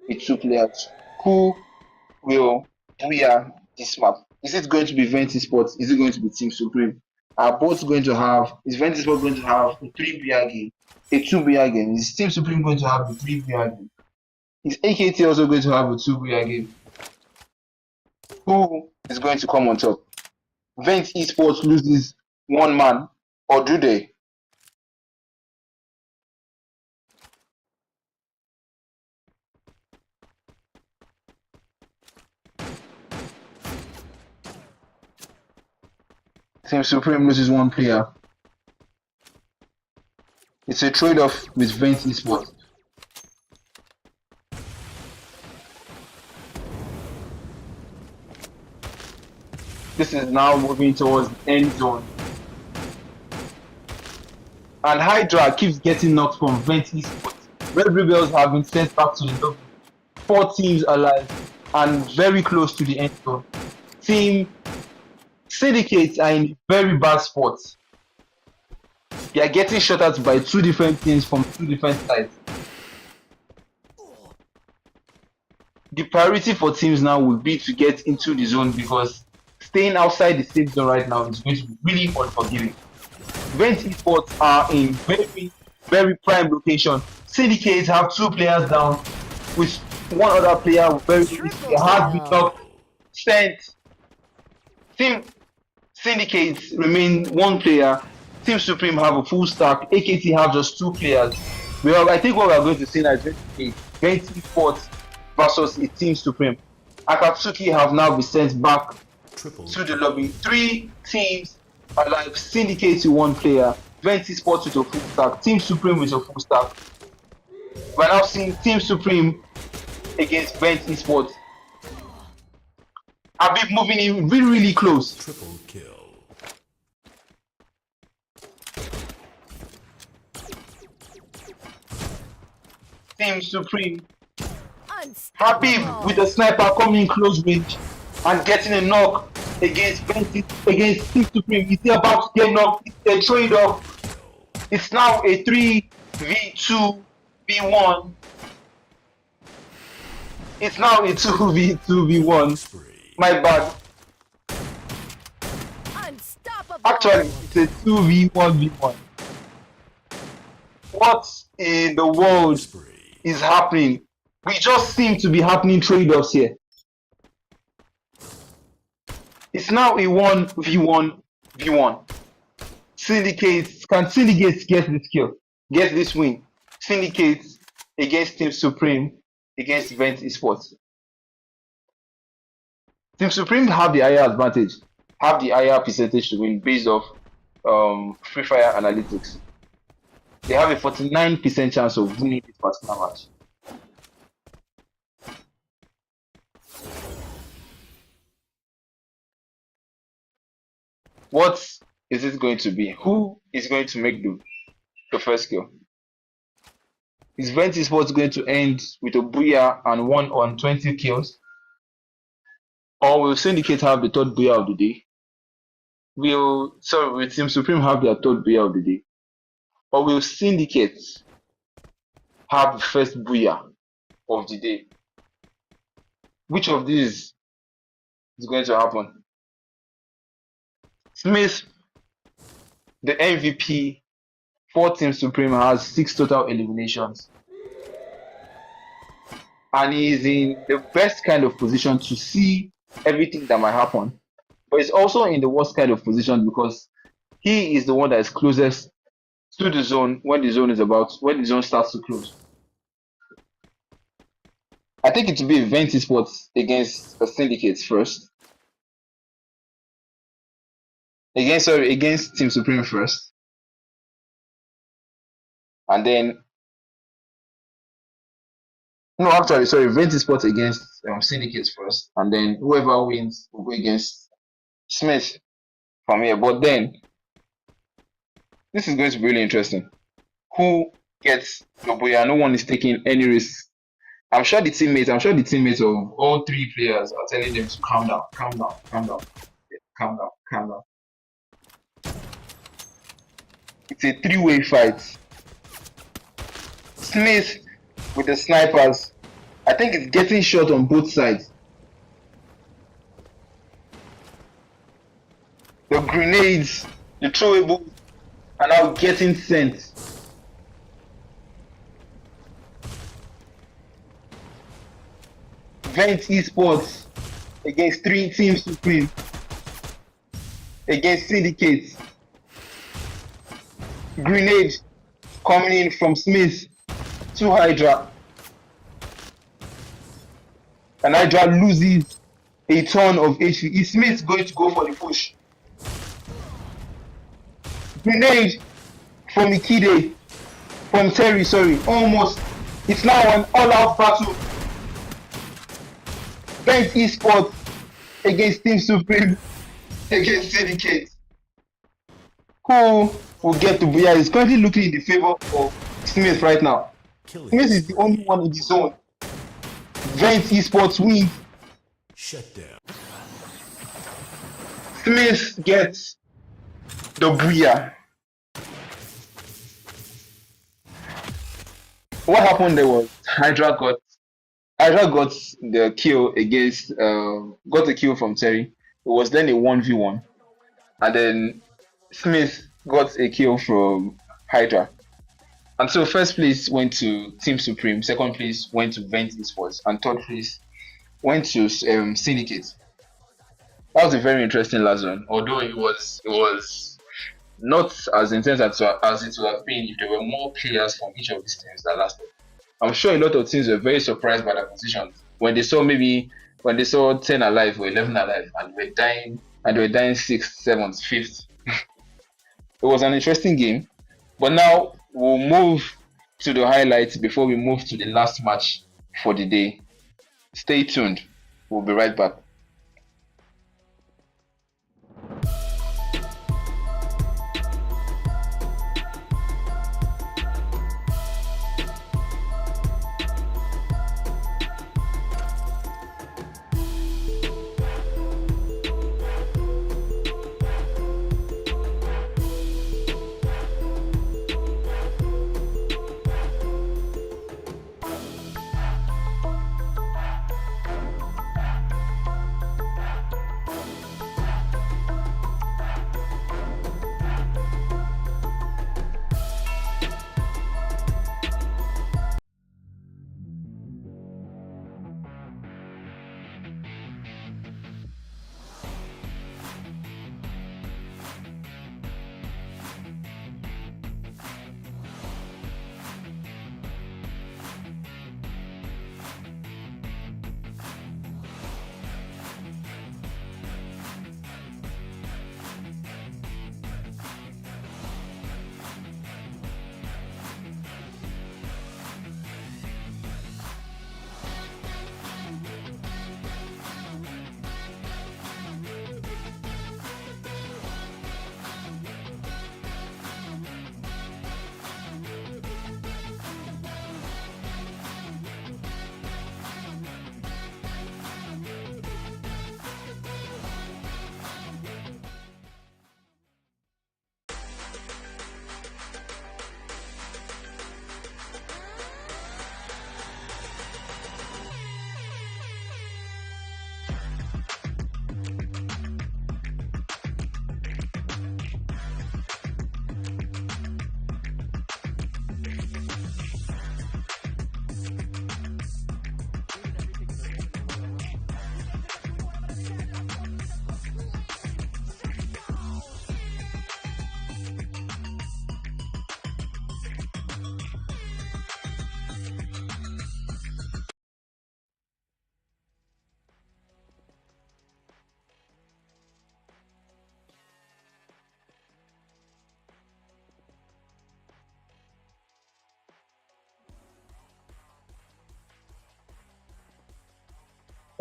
with 2 players. Who will wear this map? Is it going to be Vent Esports? Is it going to be Team Supreme? Are both going to have? Is Vent Esports going to have a 3-BR game, a 2-BR game? Is Team Supreme going to have a 3-BR game? Is AKT also going to have a 2-BR game? Who is going to come on top? Vent Esports loses 1 man, or do they? Team Supreme loses 1 player. It's a trade-off with Vent Esports. This is now moving towards the end zone. And Hydra keeps getting knocked from Vent Esports. Red Rebels have been sent back to the lobby. 4 teams alive and very close to the end zone. Team Syndicates are in very bad spots. They are getting shot at by 2 different teams from 2 different sides. The priority for teams now will be to get into the zone, because staying outside the safe zone right now is going to be really unforgiving. Vent Esports are in very prime location. Syndicates have 2 players down, with 1 other player very hard beat up. Sent. Team Syndicates remain 1 player. Team Supreme have a full stack. AKT have just 2 players. Well, I think what we're going to see now is going to be 20 Sports versus a Team Supreme. Akatsuki have now been sent back Triple to the kill. lobby. 3 teams are like Syndicate to 1 player, 20 Sports with a full stack, Team Supreme with a full stack. We're now seeing Team Supreme against 20 Sports. Habib moving in really, really close. Triple kill. Team Supreme. Habib with Unstoppable. the sniper coming in close range and getting a knock against Team Supreme. Is he about to get knocked? It's a trade off. It's now a 3v2v1. It's now a 2v2v1. Spree. My bad. Unstoppable. Actually, it's a 2v1v1. What in the world Spree. is happening? We just seem to be happening trade-offs here. It's now a 1v1v1. Syndicates, can Syndicates get this kill? Get this win? Syndicates against Team Supreme against Event Esports. Team Supreme have the higher advantage, have the higher percentage to win based off Freefire analytics. They have a 49% chance of winning this particular match. What is it going to be? Who is going to make the first kill? Is Vent Esports going to end with a booyah and 1 on 20 kills? Or will Syndicate have the third booyah of the day? Will Team Supreme have their third booyah of the day? Or will Syndicate have the first booyah of the day? Which of these is going to happen? Smith, the MVP for Team Supreme, has 6 total eliminations. And he is in the best kind of position to see everything that might happen. But he's also in the worst kind of position because he is the one that is closest to the zone when the zone starts to close. I think it will be Event Esports against the Syndicates first. Against Team Supreme first. And then no, actually, sorry, Event Esports against Syndicates first. And then whoever wins will go against Smith from here. But then this is going to be really interesting. Who gets the booyah? No one is taking any risk. I'm sure the teammates of all 3 players are telling them to calm down, calm down, calm down, calm down, calm down. It's a 3-way fight. Smith with the snipers. I think it's getting shot on both sides. The grenades, the throwables are now getting sent. Vent Esports against 3 Teams Supreme against Syndicates. Grenade coming in from Smith to Hydra. And Hydra loses a ton of HP. Is Smith going to go for the push? Grenade from Ikide, from Terry, almost. It's now an all-out battle. Vent Esports against Team Supreme against Syndicate. Who will get the booyah? Is currently looking in the favor of Smith right now. Killing Smith is the spree. only one in the zone. Vent Esports wins. Shut down. Smith gets the booyah. What happened there was Hydra got the kill against got a kill from Terry. It was then a 1v1. And then Smith got a kill from Hydra. And so first place went to Team Supreme, second place went to Vent Esports, and third place went to Syndicate. That was a very interesting last one. Although it was not as intense as it would have been if there were more players from each of these teams that lasted. I'm sure a lot of teams were very surprised by their positions when they saw 10 alive or 11 alive and they were dying sixth, seventh, fifth. It was an interesting game. But now we'll move to the highlights before we move to the last match for the day. Stay tuned. We'll be right back.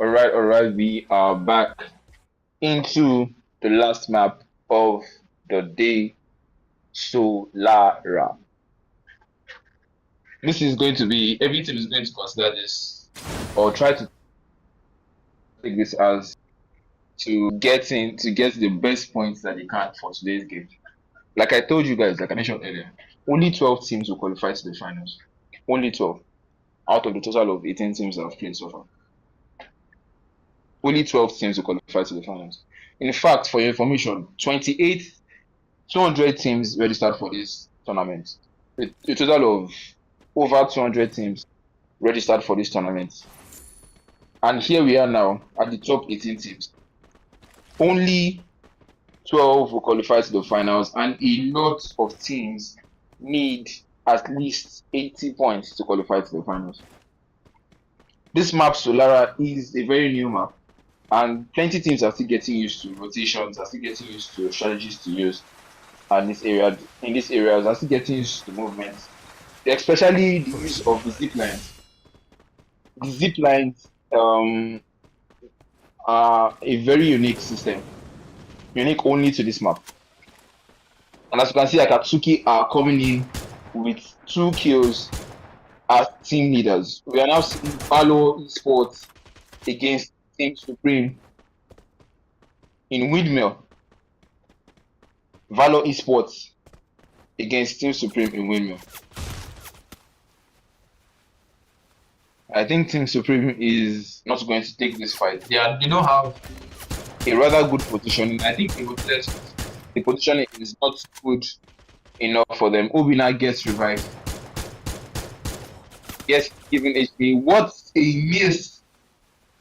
All right, we are back into the last map of the day, Solara. This is going to be, every team is going to consider this or try to take this as to get the best points that they can for today's game. Like I told you guys, like I mentioned earlier, only 12 teams will qualify to the finals. Only 12 out of the total of 18 teams that have played so far. Only 12 teams will qualify to the finals. In fact, for your information, 200 teams registered for this tournament. A total of over 200 teams registered for this tournament. And here we are now at the top 18 teams. Only 12 will qualify to the finals, and a lot of teams need at least 80 points to qualify to the finals. This map, Solara, is a very new map, and plenty teams are still getting used to rotations, are still getting used to strategies to use. And in this area, are still getting used to movements, especially the use of the zip lines. The zip lines are a very unique system, unique only to this map. And as you can see, Akatsuki are coming in with 2 kills as team leaders. We are now seeing Valo Esports against Team Supreme in Windmill. Valo Esports against Team Supreme in Windmill. I think Team Supreme is not going to take this fight. They don't have a rather good positioning. I think the positioning is not good enough for them. Obina gets revived. Yes, given HP. What a miss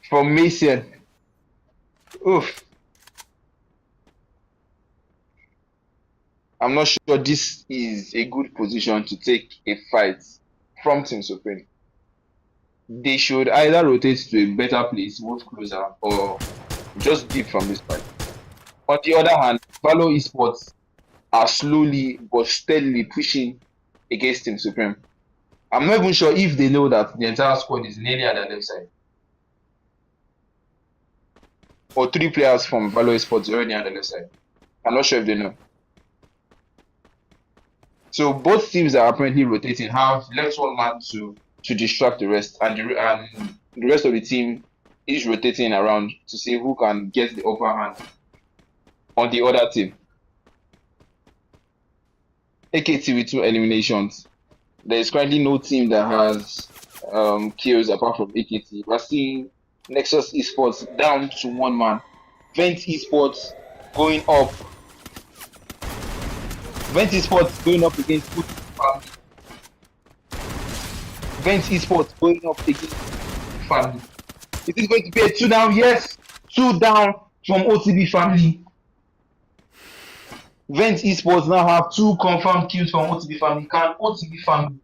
from Mason. Oof. I'm not sure this is a good position to take a fight from Team Supreme. They should either rotate to a better place, move closer, or just dip from this fight. On the other hand, Valor Esports are slowly but steadily pushing against Team Supreme. I'm not even sure if they know that the entire squad is nearly at the left side. Or 3 players from Valor Esports already on the left side. I'm not sure if they know. So both teams are apparently rotating, have left one man to distract the rest, and the rest of the team is rotating around to see who can get the upper hand on the other team. AKT with 2 eliminations. There is currently no team that has kills apart from AKT. We're seeing Nexus Esports down to 1 man. Vent Esports going up. Vent Esports going up against Family. Vent Esports going up against Family. Is it going to be a 2 down? Yes! 2 down from OTB Family. Vent Esports now have 2 confirmed kills from OTB Family. Can OTB Family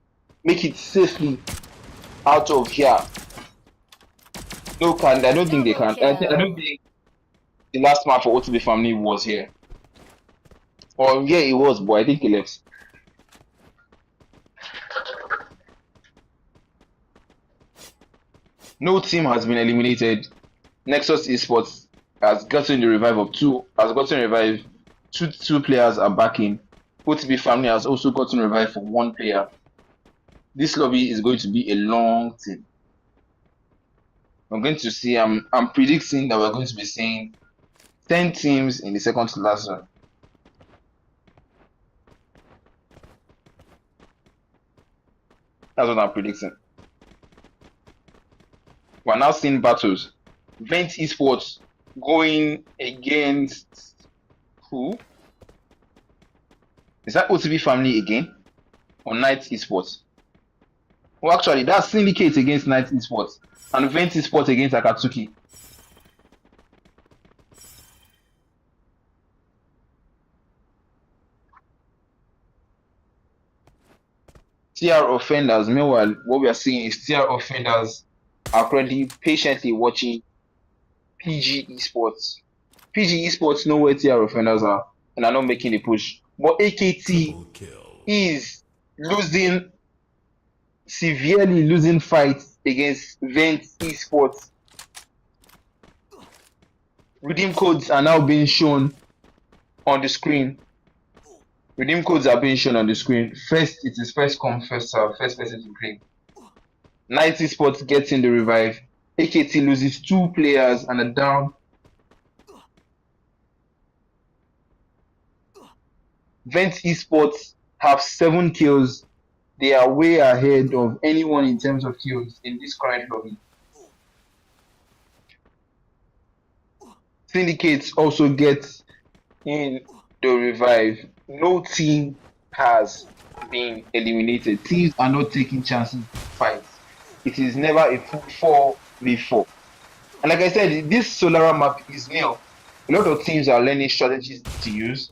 make it safely out of here? No, I don't think they can. I don't think the last match for OTB Family was here. Or yeah, it was, but I think he left. No team has been eliminated. Nexus Esports has gotten the revive of 2. Has gotten revive. Two players are backing. OTB Family has also gotten revive for 1 player. This lobby is going to be a long thing. I'm going to see. I'm predicting that we're going to be seeing 10 teams in the second to last round. That's what I'm predicting. We're now seeing battles. Vent Esports going against who? Is that OTB Family again? Or Night Esports? Well, actually, that's Syndicate against Night Esports. And Vent Esports against Akatsuki. TR offenders, meanwhile, what we are seeing is TR offenders are currently patiently watching PG Esports. PG Esports know where TR offenders are and are not making a push. But AKT is severely losing fights against Vent Esports. Redeem codes are now being shown on the screen. Redeem codes are being shown on the screen. First, it is first come, first serve, first person to claim. Night Esports gets in the revive. AKT loses 2 players and are down. Vent Esports have 7 kills. They are way ahead of anyone in terms of kills in this current lobby. Syndicates also get in the revive. No team has been eliminated. Teams are not taking chances to fight. It is never a full 4v4. And like I said, this Solara map is new. A lot of teams are learning strategies to use,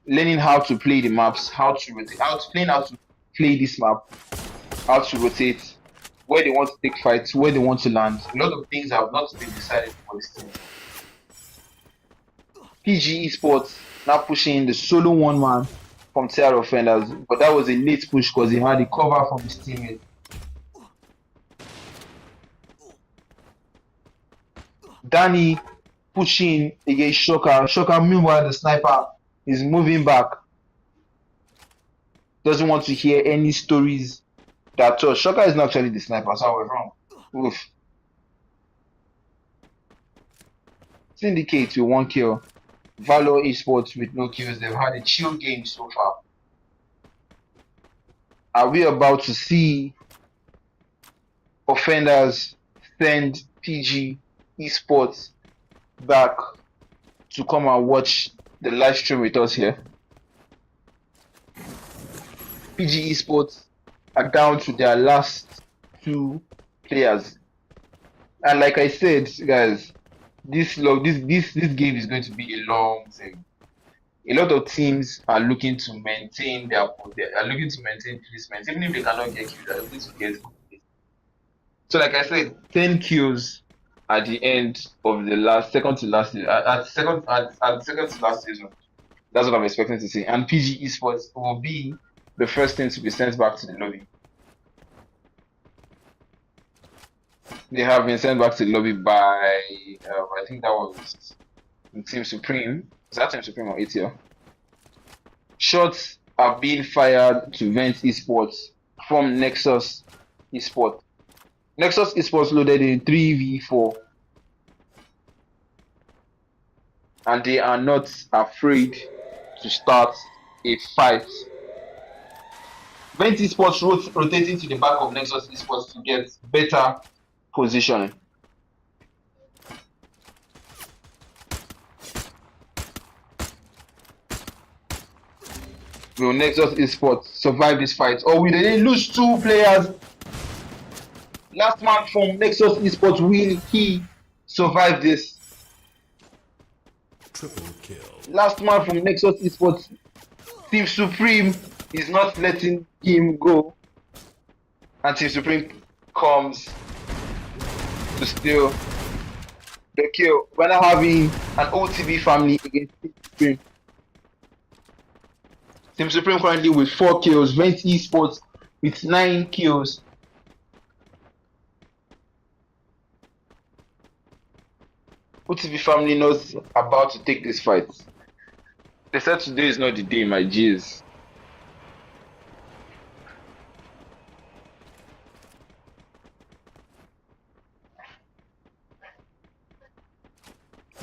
learning how to play the maps, how to play this map, how to rotate, where they want to take fights, where they want to land. A lot of things have not been decided for this team. PG Esports now pushing the solo 1 man from TR offenders, but that was a late push because he had a cover from his teammate. Danny pushing against Shocker. Shocker, meanwhile, the sniper is moving back. Doesn't want to hear any stories that Shocker is not actually the sniper, so I was wrong. Oof. Syndicate with 1 kill. Valor Esports with no kills. They've had a chill game so far. Are we about to see offenders send PG Esports back to come and watch the live stream with us here? PG Esports are down to their last 2 players. And like I said, guys, this game is going to be a long thing. a lot of teams are looking to maintain they are looking to maintain placement. Even if they cannot get kills, they are looking to get good plays. So like I said, 10 kills at the end of the second to last season, at second to last season. That's what I'm expecting to see. And PG Esports will be the first team to be sent back to the lobby. They have been sent back to the lobby by I think that was Team Supreme. Is that Team Supreme or ATL? Shots are being fired to Vent Esports from Nexus Esports. Nexus Esports loaded in 3v4 and they are not afraid to start a fight. Vent Esports rotating to the back of Nexus Esports to get better positioning. Will Nexus Esports survive this fight, or will they lose 2 players? Last man from Nexus Esports, will he survive this? Triple kill. Last man from Nexus Esports, Team Supreme is not letting him go, and Team Supreme comes to steal the kill. We're now having an OTB family against Team Supreme. Team Supreme currently with 4 kills, Vent Esports with 9 kills. OTB family knows about to take this fight. They said today is not the day, my G's.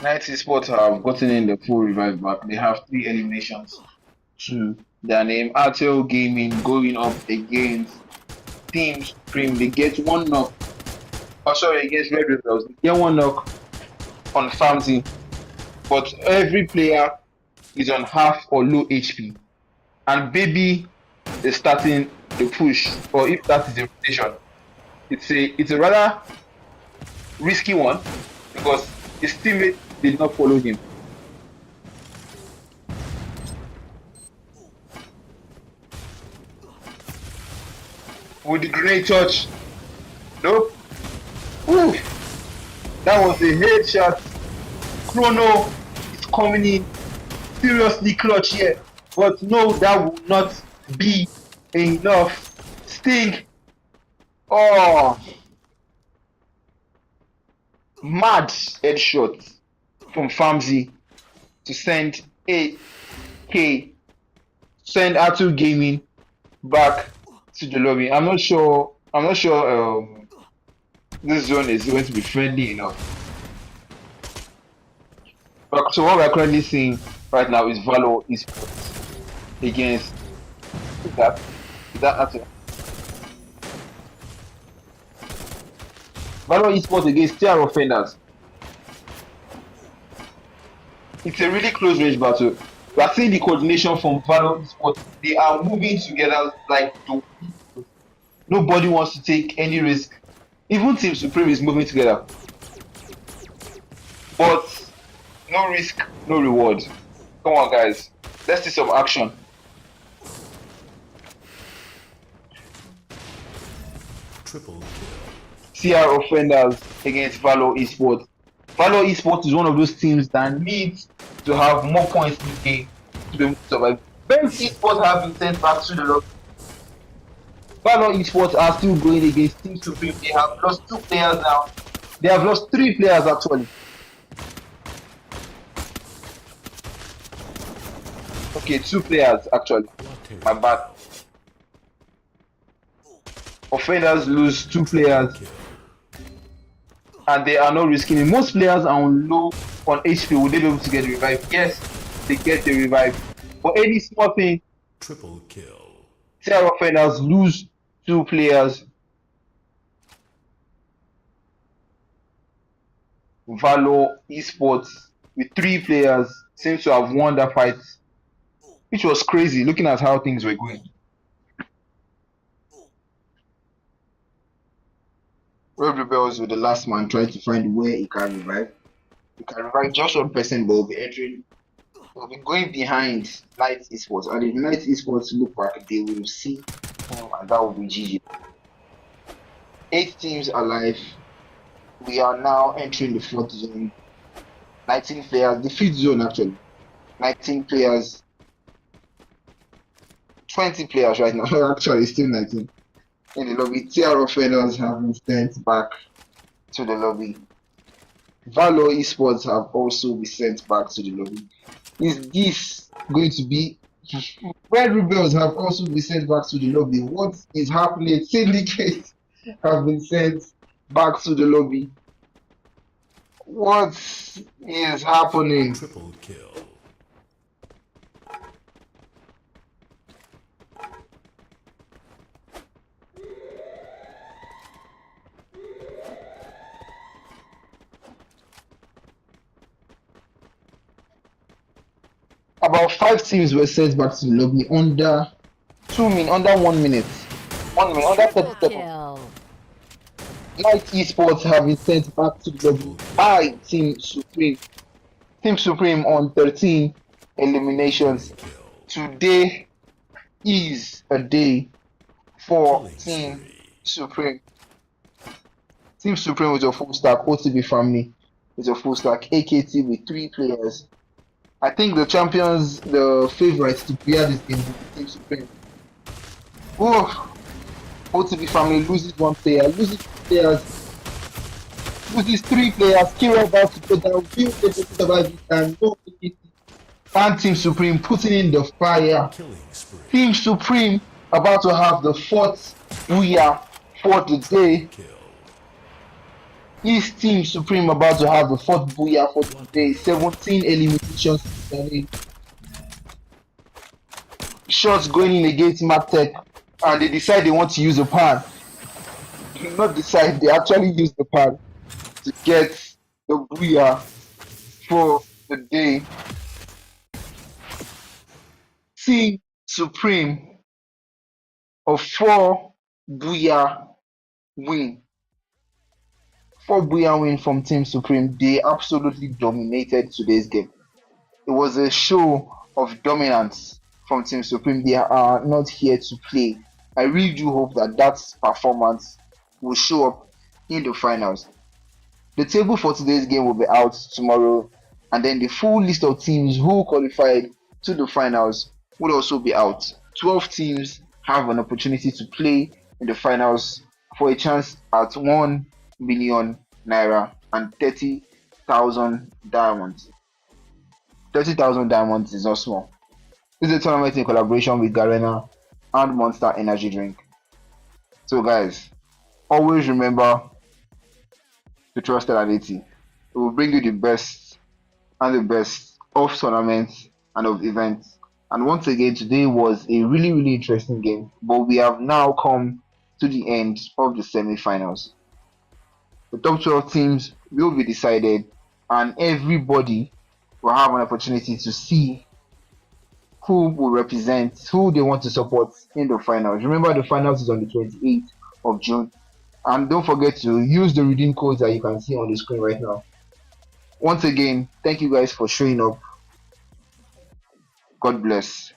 Night Esports have gotten in the full revive back. They have 3 eliminations to their name. RTL Gaming going up against Team Supreme. They get 1 knock. Oh, sorry, against Red Rebels. They get 1 knock on Famzy. But every player is on half or low HP. And Baby is starting the push. Or if that is the rotation, it's a rather risky one because his teammate did not follow him. With the grenade touch. Nope. Ooh. That was a headshot. Chrono is coming in seriously clutch here. But no, that will not be enough. Sting. Oh. Mad headshot from Famzy to send R2 Gaming back to the lobby. I'm not sure this zone is going to be friendly enough. But so what we're currently seeing right now is Valor Esports against that actually Valor Esports against TR Offenders. It's a really close range battle. We are seeing the coordination from Valor Esports. They are moving together like the nobody wants to take any risk. Even Team Supreme is moving together. But no risk, no reward. Come on, guys. Let's see some action. Triple kill. CR Offenders against Valor Esports. Valor Esports is one of those teams that needs to have more points in the game to be able to survive. Bench Esports have been sent back to the lobby. Valor Esports are still going against Team Supreme. They have lost 2 players now. They have lost 3 players actually. Okay, 2 players actually. My bad. Offenders lose 2 players. And they are not risking it. Most players are on low on HP. Will they be able to get the revive? Yes, they get the revive. But any small thing, Triple kill. TR Offenders lose 2 players. Valor Esports with 3 players seems to have won that fight, which was crazy looking at how things were going. Red Rebels with the last man trying to find where he can revive. He can revive just 1 person, but will be entering We'll be going behind Night Esports, and if Night Esports look back, they will see and that will be GG. 8 teams alive. We are now entering the 4th zone. 19 players, the 5th zone actually. 19 players, 20 players right now. Actually, still 19 in the lobby. TR offenders have been sent back to the lobby. Valor Esports have also been sent back to the lobby. Is this going to be? Red Rebels have also been sent back to the lobby. What is happening? Syndicate have been sent back to the lobby. What is happening? Triple kill. About 5 teams were sent back to the lobby under 1 minute. 1 minute, under 30 Triple seconds. kill. Night Esports have been sent back to the lobby by Team Supreme. Team Supreme on 13 eliminations. Today is a day for Team Supreme. Team Supreme with a full stack, OTB family with a full stack, AKT with 3 players. I think the champions, the favorites to clear this game will be Team Supreme. Oh, OTB family loses 1 player, loses 2 players, loses 3 players, Kira about to go down, Bill able to survive this time, no AKT. And Team Supreme putting in the fire. Killing spree. Team Supreme about to have the 4th booyah for the day. Kill. Is Team Supreme about to have the 4th booyah for today? 17 eliminations. Shots going in against Martech, and they decide they want to use a pad. Not decide, they actually use the pad to get the booyah for the day. Team Supreme, a 4 booyah win. 4 booyah win from Team Supreme. They absolutely dominated today's game. It was a show of dominance from Team Supreme. They are not here to play. I really do hope that that performance will show up in the finals. The table for today's game will be out tomorrow, and then the full list of teams who qualified to the finals will also be out. 12 teams have an opportunity to play in the finals for a chance at 1 million naira and 30,000 diamonds. 30,000 diamonds is not small. This is a tournament in collaboration with Garena and Monster Energy Drink. So guys, always remember to trust Ability. It will bring you the best and the best of tournaments and of events. And once again, today was a really interesting game, but we have now come to the end of the semi-finals. The top 12 teams will be decided, and everybody will have an opportunity to see who will represent, who they want to support in the finals. Remember, the finals is on the 28th of June. And don't forget to use the redeem codes that you can see on the screen right now. Once again, thank you guys for showing up. God bless.